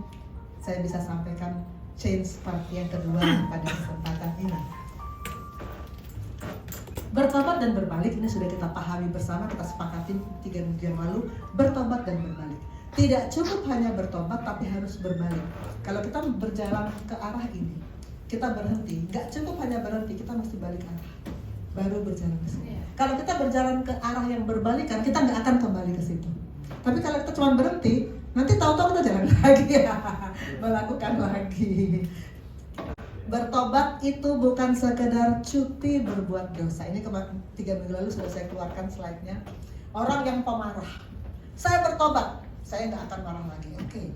saya bisa sampaikan change part yang kedua pada kesempatan ini. Bertobat dan berbalik ini sudah kita pahami bersama, kita sepakati 3 minggu yang lalu. Bertobat dan berbalik. Tidak cukup hanya bertobat, tapi harus berbalik. Kalau kita berjalan ke arah ini, kita berhenti. Gak cukup hanya berhenti, kita mesti balik arah. Baru berjalan ke sini. Kalau kita berjalan ke arah yang berbalikan, kita nggak akan kembali ke situ. Tapi kalau kita cuma berhenti, nanti tahu-tahu kita jalan lagi, melakukan lagi. Bertobat itu bukan sekedar cuti berbuat dosa. Ini kemarin 3 minggu lalu sudah saya keluarkan slide-nya. Orang yang pemarah, saya bertobat, saya nggak akan marah lagi. Oke.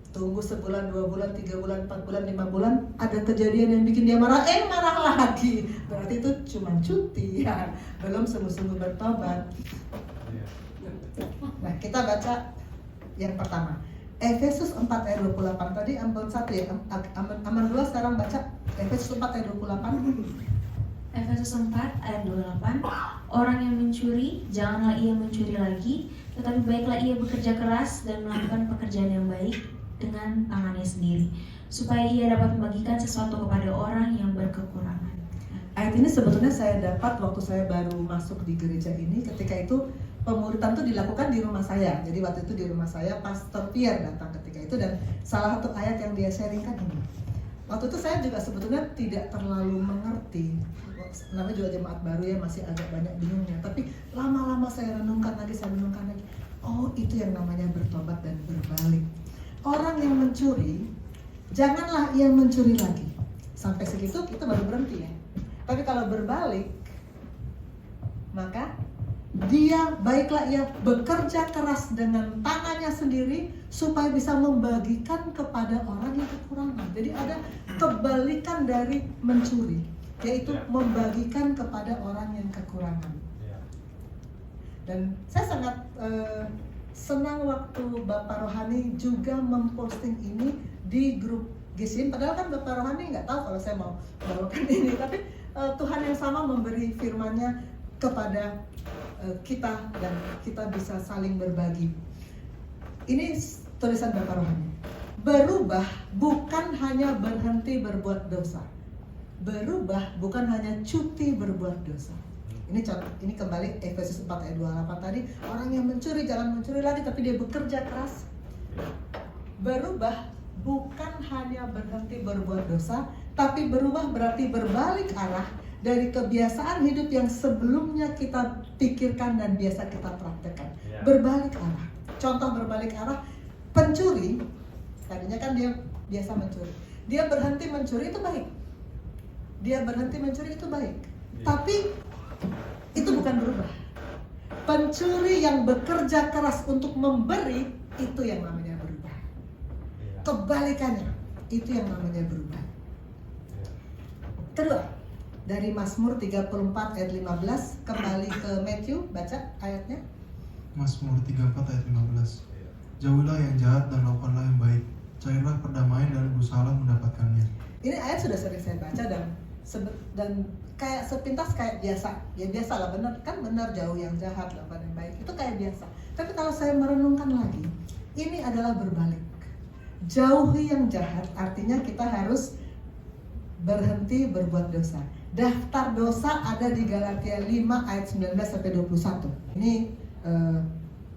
Tunggu sebulan, 2 bulan, 3 bulan, 4 bulan, 5 bulan, ada kejadian yang bikin dia marah, marah lagi. Berarti itu cuma cuti ya, belum sungguh-sungguh bertobat. Nah, kita baca yang pertama. Efesus 4 ayat 28 tadi Aman 1 ya, Aman 2 sekarang baca Efesus 4 ayat 28. Efesus 4 ayat 28. Orang yang mencuri, janganlah ia mencuri lagi, tetapi baiklah ia bekerja keras dan melakukan pekerjaan yang baik dengan tangannya sendiri, supaya ia dapat membagikan sesuatu kepada orang yang berkekurangan. Ayat ini sebetulnya saya dapat waktu saya baru masuk di gereja ini. Ketika itu pemuritan itu dilakukan di rumah saya. Jadi waktu itu di rumah saya Pastor Pierre datang ketika itu, dan salah satu ayat yang dia sharingkan ini. Waktu itu saya juga sebetulnya tidak terlalu mengerti. Namanya juga jemaat baru ya, masih agak banyak bingungnya. Tapi lama-lama saya renungkan lagi. Oh, itu yang namanya bertobat dan berbalik. Orang yang mencuri, janganlah ia mencuri lagi. Sampai segitu kita baru berhenti ya. Tapi kalau berbalik, maka dia baiklah ia bekerja keras dengan tangannya sendiri supaya bisa membagikan kepada orang yang kekurangan. Jadi ada kebalikan dari mencuri, yaitu membagikan kepada orang yang kekurangan. Dan saya sangat senang waktu Bapak Rohani juga memposting ini di grup Gisin, padahal kan Bapak Rohani nggak tahu kalau saya mau bawakan ini, tapi Tuhan yang sama memberi firman-Nya kepada kita dan kita bisa saling berbagi. Ini tulisan Bapak Rohani. Berubah bukan hanya berhenti berbuat dosa. Berubah bukan hanya cuti berbuat dosa. Ini contoh, ini kembali Efesus 4 ayat 28 tadi, orang yang mencuri jangan mencuri lagi tapi dia bekerja keras. Berubah bukan hanya berhenti berbuat dosa, tapi berubah berarti berbalik arah dari kebiasaan hidup yang sebelumnya kita pikirkan dan biasa kita praktekkan. Berbalik arah. Contoh berbalik arah, pencuri, tadinya kan dia biasa mencuri. Dia berhenti mencuri itu baik. Dia berhenti mencuri itu baik. Tapi itu bukan berubah. Pencuri yang bekerja keras untuk memberi, itu yang namanya berubah. Kebalikannya, itu yang namanya berubah. Kedua, dari Mazmur 34 ayat 15 kembali ke Matthew, baca ayatnya. Mazmur 34 ayat 15. Jauhilah yang jahat dan lakukanlah yang baik. Carilah perdamaian dan berusahalah mendapatkannya. Ini ayat sudah sering saya baca dan kayak sepintas kayak biasa. Ya biasa lah, benar kan, benar, jauh yang jahat, lakukan yang baik. Itu kayak biasa. Tapi kalau saya merenungkan lagi, ini adalah berbalik. Jauhi yang jahat artinya kita harus berhenti berbuat dosa. Daftar dosa ada di Galatia 5 ayat 19 sampai 21. Ini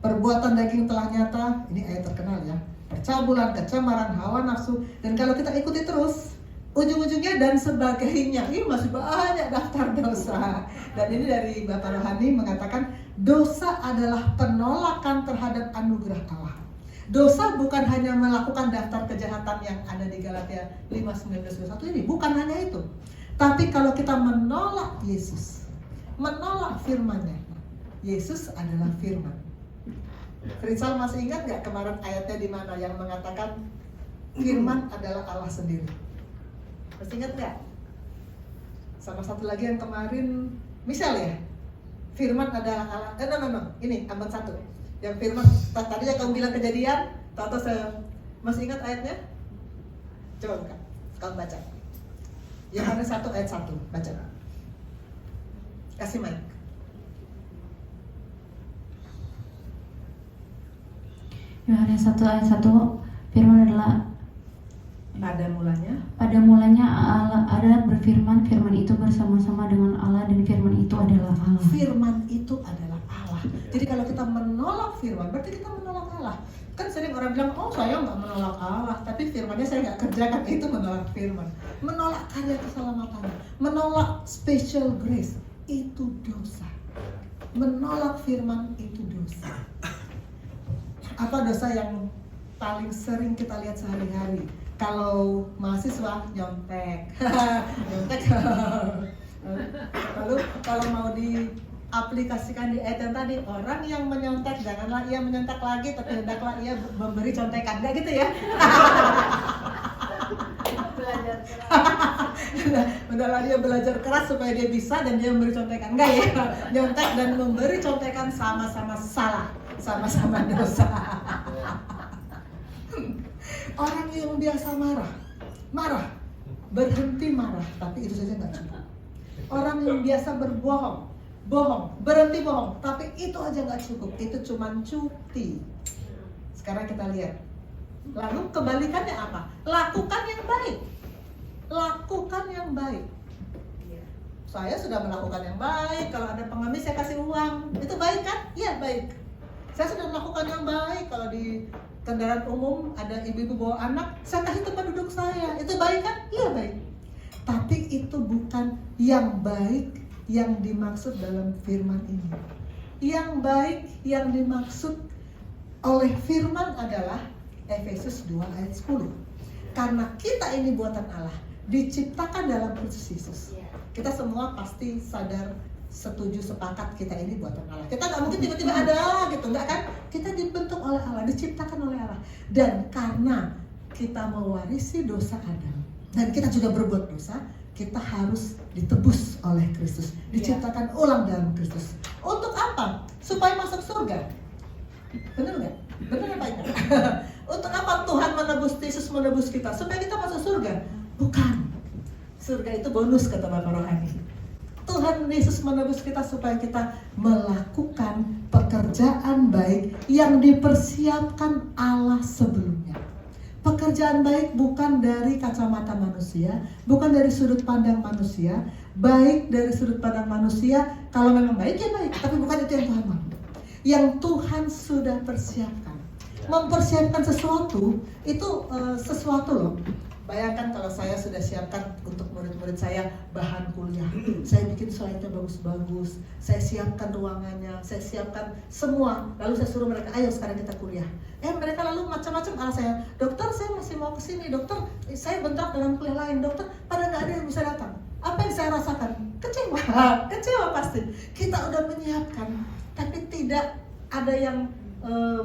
perbuatan daging telah nyata, ini ayat terkenal ya. Percabulan, kecemaran, hawa nafsu, dan kalau kita ikuti terus ujung-ujungnya dan sebagainya, ini masih banyak daftar dosa. Dan ini dari Bapak Rohani mengatakan dosa adalah penolakan terhadap anugerah Allah. Dosa bukan hanya melakukan daftar kejahatan yang ada di Galatia 5:19-21 ini, bukan hanya itu. Tapi kalau kita menolak Yesus, menolak firman-Nya, Yesus adalah firman. Rizal masih ingat nggak kemarin ayatnya di mana yang mengatakan firman adalah Allah sendiri? Masih ingat nggak? Sama satu lagi yang kemarin, misal ya, firman adalah Allah. No. Ini Ambat 1. Yang firman, tadinya kamu bilang kejadian, atau saya masih ingat ayatnya? Coba buka, kamu baca. Yohanes 1 ayat 1, baca. Kasih mic. Yohanes 1 ayat 1, firman adalah pada mulanya Allah ada berfirman, firman itu bersama-sama dengan Allah dan firman itu adalah Allah. Firman itu adalah Allah. Jadi kalau kita menolak firman, berarti kita menolak Allah. Kan sering orang bilang, oh saya nggak menolak Allah, tapi firmannya saya nggak kerjakan, itu menolak firman. Menolak karya keselamatannya, menolak special grace, itu dosa. Menolak firman itu dosa. Apa dosa yang paling sering kita lihat sehari-hari? Kalau mahasiswa nyontek, lalu kalau mau diaplikasikan di ayat yang tadi, orang yang menyontek janganlah ia menyontek lagi, tapi hendaklah ia memberi contekan, nggak gitu ya? Hendaklah dia belajar keras supaya dia bisa dan dia memberi contekan, enggak ya? Nyontek dan memberi contekan sama-sama salah, sama-sama dosa. Orang yang biasa marah, berhenti marah, tapi itu saja nggak cukup. Orang yang biasa bohong, berhenti bohong, tapi itu aja nggak cukup. Itu cuma cuti. Sekarang kita lihat. Lalu kebalikannya apa? Lakukan yang baik. Lakukan yang baik. Saya sudah melakukan yang baik. Kalau ada pengemis saya kasih uang. Itu baik kan? Iya baik. Saya sudah melakukan yang baik. Kalau di kendaraan umum ada ibu-ibu bawa anak, saya kasih tempat duduk saya. Itu baik kan? Iya baik. Tapi itu bukan yang baik yang dimaksud dalam firman ini. Yang baik yang dimaksud oleh firman adalah Efesus 2 ayat 10. Karena kita ini buatan Allah, diciptakan dalam Kristus Yesus. Kita semua pasti sadar, setuju, sepakat kita ini buatan Allah. Kita nggak mungkin tiba-tiba ada gitu, nggak kan? Kita dibentuk oleh Allah, diciptakan oleh Allah. Dan karena kita mewarisi dosa Adam, dan kita juga berbuat dosa, kita harus ditebus oleh Kristus, diciptakan ulang dalam Kristus. Untuk apa? Supaya masuk surga. Benar nggak? Benar apa itu? Untuk apa Tuhan Yesus menebus kita? Supaya kita masuk surga? Bukan. Surga itu bonus, kata Bapak Rohani. Tuhan Yesus menebus kita supaya kita melakukan pekerjaan baik yang dipersiapkan Allah sebelumnya. Pekerjaan baik bukan dari kacamata manusia, bukan dari sudut pandang manusia. Baik dari sudut pandang manusia, kalau memang baik ya baik, tapi bukan itu yang Tuhan mau. Yang Tuhan sudah persiapkan. Mempersiapkan sesuatu itu sesuatu loh. Bayangkan kalau saya sudah siapkan untuk murid-murid saya bahan kuliah. Saya bikin slide-nya bagus-bagus, saya siapkan ruangannya, saya siapkan semua. Lalu saya suruh mereka, ayo sekarang kita kuliah. Mereka lalu macam-macam ala saya, dokter saya masih mau kesini, dokter saya bentrok dengan kuliah lain, dokter pada nggak ada yang bisa datang. Apa yang saya rasakan? Kecewa, kecewa pasti. Kita udah menyiapkan, tapi tidak ada yang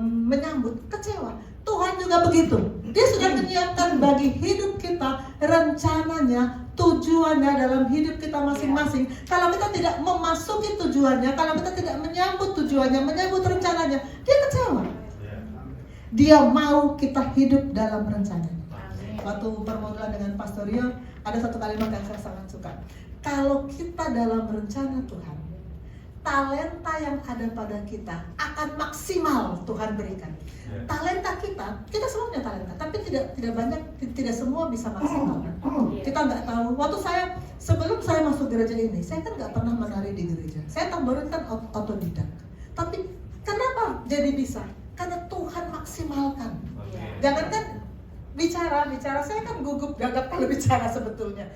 menyambut, kecewa. Tuhan juga begitu. Dia sudah menyiapkan bagi hidup kita rencananya, tujuannya dalam hidup kita masing-masing. Kalau kita tidak memasuki tujuannya, kalau kita tidak menyambut tujuannya, menyambut rencananya, dia kecewa. Dia mau kita hidup dalam rencananya. Waktu permodulan dengan Pastor Rio, ada satu kalimat yang saya sangat suka. Kalau kita dalam rencana Tuhan, talenta yang ada pada kita akan maksimal Tuhan berikan. Talenta kita semua punya talenta, tapi tidak banyak, tidak semua bisa maksimal. Kita nggak tahu. Waktu sebelum saya masuk gereja ini, saya kan nggak pernah menari di gereja. Saya tamborin kan otodidak. Tapi kenapa jadi bisa? Karena Tuhan maksimalkan. Jangankan bicara, saya kan gugup gagap kalau bicara sebetulnya.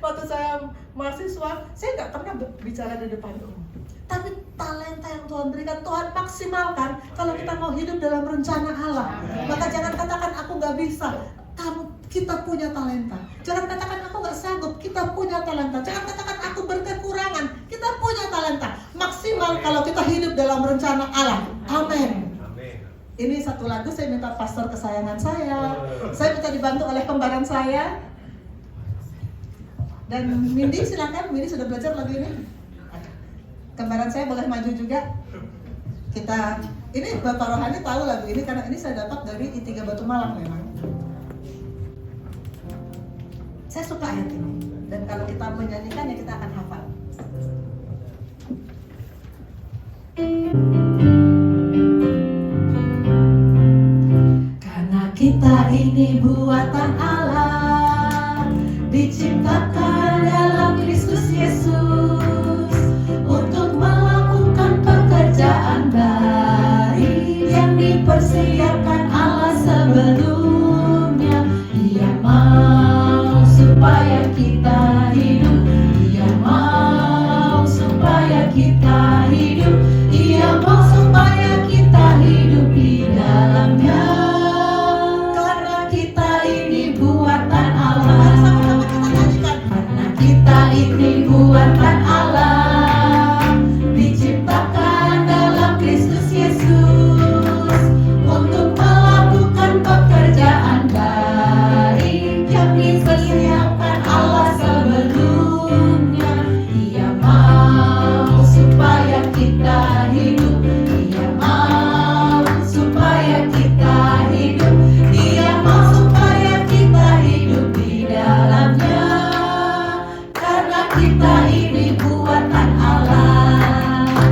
Waktu saya mahasiswa, saya nggak pernah bicara di depan umum. Tapi talenta yang Tuhan berikan, Tuhan maksimalkan kalau kita mau hidup dalam rencana Allah. Maka jangan katakan aku nggak bisa. Kita punya talenta. Jangan katakan aku nggak sanggup. Kita punya talenta. Jangan katakan aku berkekurangan. Kita punya talenta. Maksimal kalau kita hidup dalam rencana Allah. Amin. Ini satu lagu saya minta pastor kesayangan saya. Saya minta dibantu oleh kembaran saya. Dan Mindy silakan, Mindy sudah belajar lagu ini. Kembaran saya boleh maju juga. Ini Bapak Rohani tahu lagu ini karena ini saya dapat dari I3 Batu Malang memang. Saya suka ayat ini. Dan kalau kita menyanyikannya kita akan hafal. Karena kita ini buatan Allah, diciptakan dalam Kristus Yesus untuk melakukan pekerjaan baik yang dipersiapkan Allah sebelumnya. Ia mau supaya kita hidup, Ia mau supaya kita hidup, Ia mau supaya kita hidup di dalamnya. Karena kita ini buatan Allah, karena kita ini buatan Allah, diciptakan dalam Kristus Yesus untuk melakukan pekerjaan baik yang dipersiapkan Allah sebelumnya. Ia mau supaya kita hidup, Ia mau supaya kita hidup, Ia mau supaya kita hidup di dalamnya. Karena kita ini buatan Allah.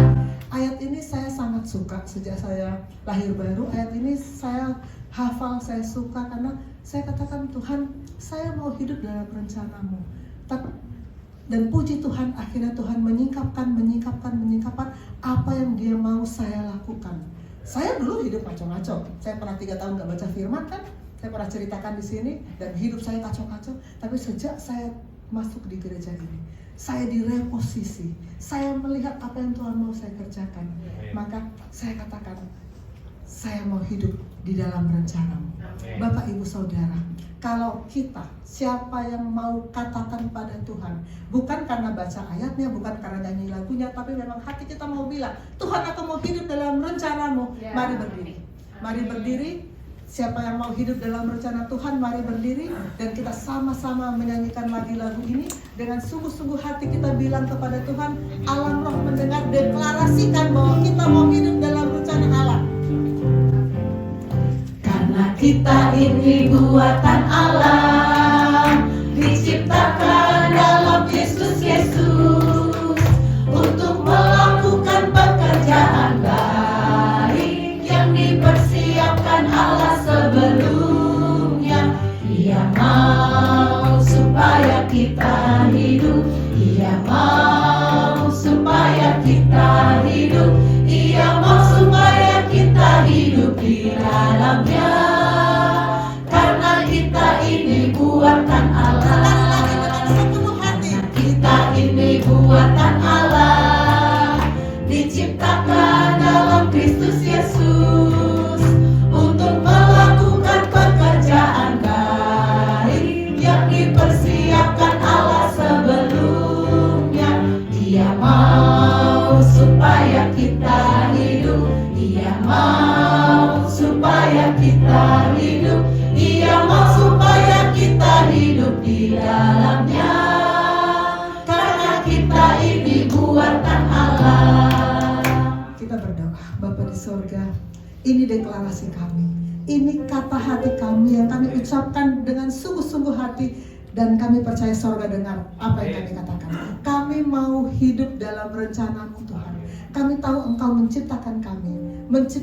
Ayat ini saya sangat suka sejak saya lahir baru. Ayat ini saya hafal, saya suka karena saya katakan Tuhan, saya mau hidup dalam rencanamu. Dan puji Tuhan, akhirnya Tuhan menyingkapkan apa yang Dia mau saya lakukan. Saya dulu hidup ngaco-ngaco. Saya pernah 3 tahun gak baca firman kan. Saya pernah ceritakan di sini dan hidup saya kacau-kacau. Tapi sejak saya masuk di gereja ini, saya direposisi. Saya melihat apa yang Tuhan mau saya kerjakan. Maka saya katakan, saya mau hidup di dalam rencanamu. Bapak Ibu Saudara, kalau kita, siapa yang mau katakan pada Tuhan, bukan karena baca ayatnya, bukan karena nyanyi lagunya, tapi memang hati kita mau bilang, Tuhan aku mau hidup dalam rencanamu. Mari berdiri. Mari berdiri. Siapa yang mau hidup dalam rencana Tuhan, mari berdiri dan kita sama-sama menyanyikan lagi lagu ini dengan sungguh-sungguh hati kita bilang kepada Tuhan, alam roh mendengar, deklarasikan bahwa kita mau hidup dalam rencana Allah. ini buatan Allah, diciptakan dalam Kristus Yesus untuk melakukan pekerjaan baik yang dipersiapkan Allah sebelumnya. Ia mau supaya kita hidup, Ia mau supaya kita hidup, Ia mau supaya kita hidup di dalamnya. Karena kita ini buatan Allah, karena kita ini buatan Allah, diciptakan dalam Kristus Yesus untuk melakukan pekerjaan baik yang dipersiapkan Allah sebelumnya. Ia mau supaya kita hidup, Ia mau supaya kita hidup, Ia mau supaya kita hidup di dalamnya. Karena kita ini buatan Allah. Kita berdoa, Bapa di surga, ini deklarasi kami, ini kata hati kami yang kami ucapkan dengan sungguh-sungguh hati. Dan kami percaya surga dengar apa yang kami katakan. Kami mau hidup dalam rencana-Mu Tuhan. Kami tahu Engkau menciptakan kami,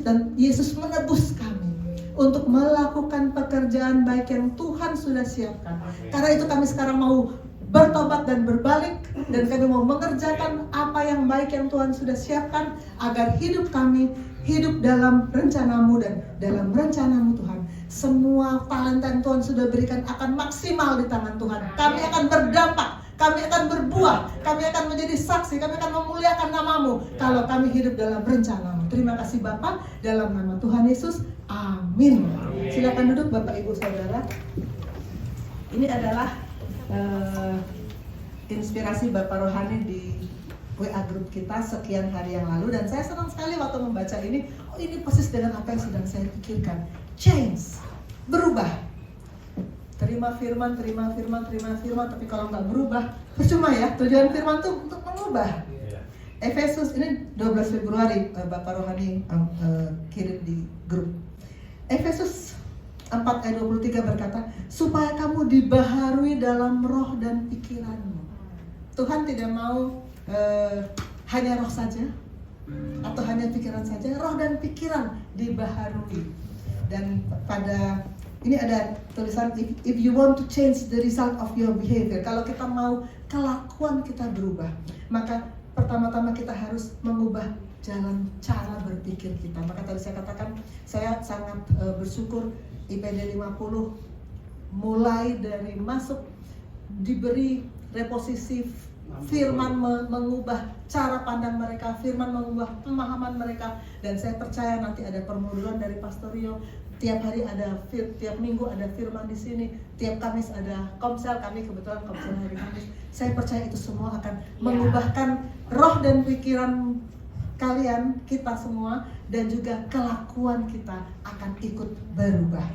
dan Yesus menebus kami untuk melakukan pekerjaan baik yang Tuhan sudah siapkan. Karena itu kami sekarang mau bertobat dan berbalik, dan kami mau mengerjakan apa yang baik yang Tuhan sudah siapkan, agar hidup kami hidup dalam rencana-Mu dan dalam rencana-Mu Tuhan. Semua talenta yang Tuhan sudah berikan akan maksimal di tangan Tuhan. Kami akan berdampak, kami akan berbuah, kami akan menjadi saksi, kami akan memuliakan nama-Mu kalau kami hidup dalam rencana-Mu. Terima kasih Bapa, dalam nama Tuhan Yesus, amin. Silakan duduk Bapak Ibu Saudara. Ini adalah inspirasi Bapak Rohani di WA grup kita sekian hari yang lalu, dan saya senang sekali waktu membaca ini. Oh, ini persis dengan apa yang sedang saya pikirkan. Change, berubah. Terima firman, tapi kalau nggak berubah, percuma ya. Tujuan firman itu untuk mengubah. Efesus ini 12 Februari Bapak Rohani kirim di grup. Efesus 4 ayat 23 berkata, supaya kamu dibaharui dalam roh dan pikiranmu. Tuhan tidak mau hanya roh saja atau hanya pikiran saja, roh dan pikiran dibaharui. Dan pada ini ada tulisan, if you want to change the result of your behavior, kalau kita mau kelakuan kita berubah, maka pertama-tama kita harus mengubah jalan cara berpikir kita. Maka tadi saya katakan, saya sangat bersyukur IPD 50 mulai dari masuk diberi reposisi firman, mengubah cara pandang mereka, firman mengubah pemahaman mereka. Dan saya percaya nanti ada permodulan dari Pastor Rio, tiap hari ada, tiap minggu ada firman di sini, tiap Kamis ada komsel, kami kebetulan komsel hari Kamis. Saya percaya itu semua akan mengubahkan roh dan pikiran kalian, kita semua, dan juga kelakuan kita akan ikut berubah.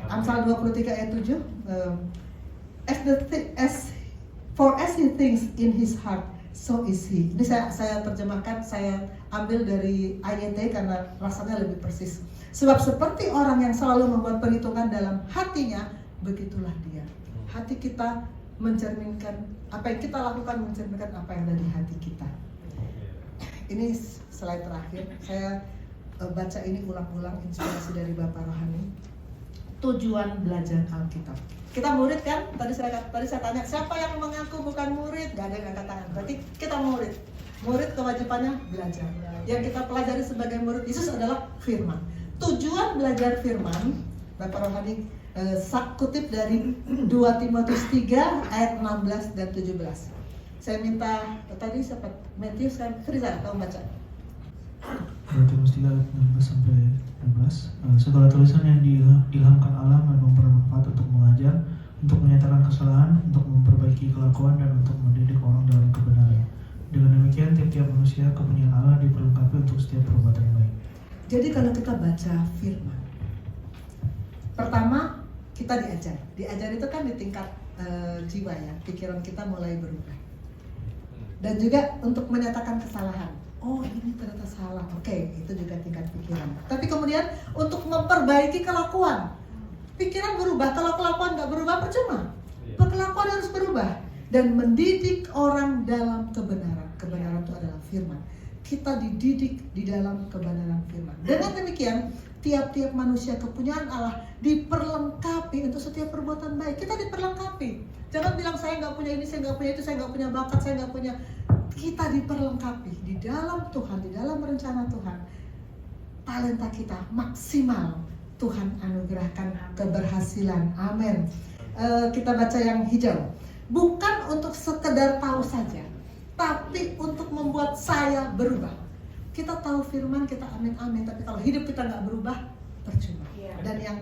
Amsal 23 ayat 7, as he thinks in his heart, so is he. Ini saya terjemahkan, saya ambil dari IET karena rasanya lebih persis. Sebab seperti orang yang selalu membuat perhitungan dalam hatinya, begitulah dia. Hati kita mencerminkan, apa yang kita lakukan mencerminkan apa yang ada di hati kita. Ini slide terakhir, saya baca ini ulang-ulang, inspirasi dari Bapak Rohani. Tujuan belajar Alkitab. Kita murid kan? Tadi saya tanya, siapa yang mengaku bukan murid? Gak ada yang angkat tangan. Berarti kita murid. Murid kewajibannya belajar. Yang kita pelajari sebagai murid Yesus adalah firman. Tujuan belajar firman, Bapak Rohani kutip dari 2 Timotius 3 ayat 16 dan 17. Saya minta tadi siapa? Matius kan? Friza, kamu baca. 2 Timotius 3 ayat 16 sampai 17. Segala tulisan yang diilhamkan Allah memang bermanfaat untuk mengajar, untuk menyatakan kesalahan, untuk memperbaiki kelakuan, dan untuk mendidik orang dalam kebenaran. Dengan demikian tiap-tiap manusia kepunyaan Allah diperlengkapi untuk setiap perbuatan baik. Jadi kalau kita baca firman, pertama kita diajar itu kan di tingkat jiwa ya, pikiran kita mulai berubah. Dan juga untuk menyatakan kesalahan. Oh, ini ternyata salah. Oke, itu juga tingkat pikiran. Tapi kemudian untuk memperbaiki kelakuan, pikiran berubah, kalau kelakuan nggak berubah percuma. Kelakuan harus berubah dan mendidik orang dalam kebenaran. Kebenaran itu adalah firman. Kita dididik di dalam kebenaran firman. Dengan demikian, tiap-tiap manusia kepunyaan Allah diperlengkapi untuk setiap perbuatan baik. Kita diperlengkapi. Jangan bilang saya nggak punya ini, saya nggak punya itu, saya nggak punya bakat, saya nggak punya. Kita diperlengkapi di dalam Tuhan, di dalam rencana Tuhan. Talenta kita maksimal. Tuhan anugerahkan keberhasilan. Amin. Kita baca yang hijau. Bukan untuk sekedar tahu saja, tapi untuk membuat saya berubah. Kita tahu firman, kita amin, tapi kalau hidup kita nggak berubah, percuma. Dan yang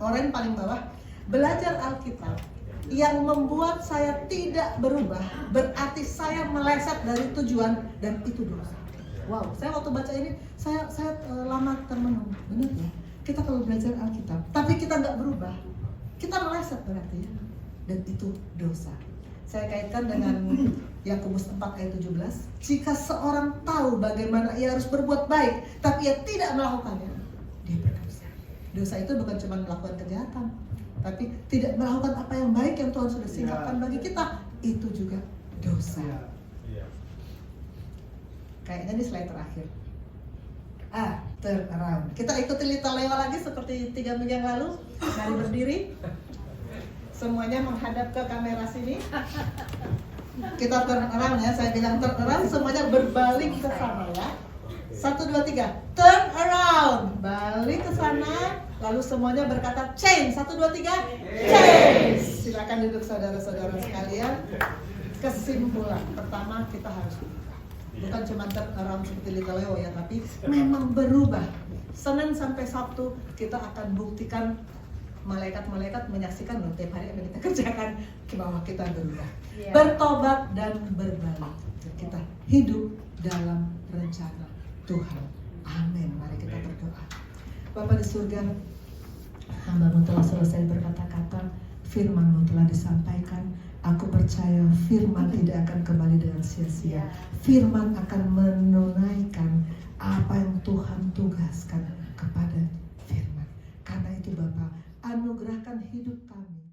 orang paling bawah, belajar Alkitab yang membuat saya tidak berubah, berarti saya meleset dari tujuan dan itu dosa. Wow, saya waktu baca ini, saya lama termenung, benar ya? Kita kalau belajar Alkitab, tapi kita nggak berubah, kita meleset berarti ya, dan itu dosa. Saya kaitkan dengan Yakobus 4 ayat 17. Jika seorang tahu bagaimana ia harus berbuat baik, tapi ia tidak melakukannya, dia berdosa. Dosa itu bukan cuma melakukan kejahatan, tapi tidak melakukan apa yang baik yang Tuhan sudah singkapkan bagi kita, itu juga dosa. Kayaknya ini slide terakhir. Turn around. Kita ikuti Lita Leo lagi seperti 3 minggu yang lalu. Mari berdiri. Semuanya menghadap ke kamera sini. Kita turn around ya. Saya bilang turn around, semuanya berbalik ke sana ya. 1, 2, 3. Turn around. Balik ke sana. Lalu semuanya berkata change. 1, 2, 3. Change. Silakan duduk saudara-saudara sekalian. Kesimpulan pertama, kita harus bukan cuma around seperti Lita Leo ya, tapi memang berubah. Senin sampai Sabtu kita akan buktikan, malaikat-malaikat menyaksikan loh tiap hari yang kita kerjakan bahwa kita berubah, bertobat dan berbalik. Kita hidup dalam rencana Tuhan. Amin. Mari kita berdoa. Bapa di surga, hamba-Mu telah selesai berkata-kata, firman-Mu telah disampaikan. Aku percaya firman tidak akan kembali dengan sia-sia. Firman akan menunaikan apa yang Tuhan tugaskan kepada firman. Karena itu Bapa, anugerahkan hidup kami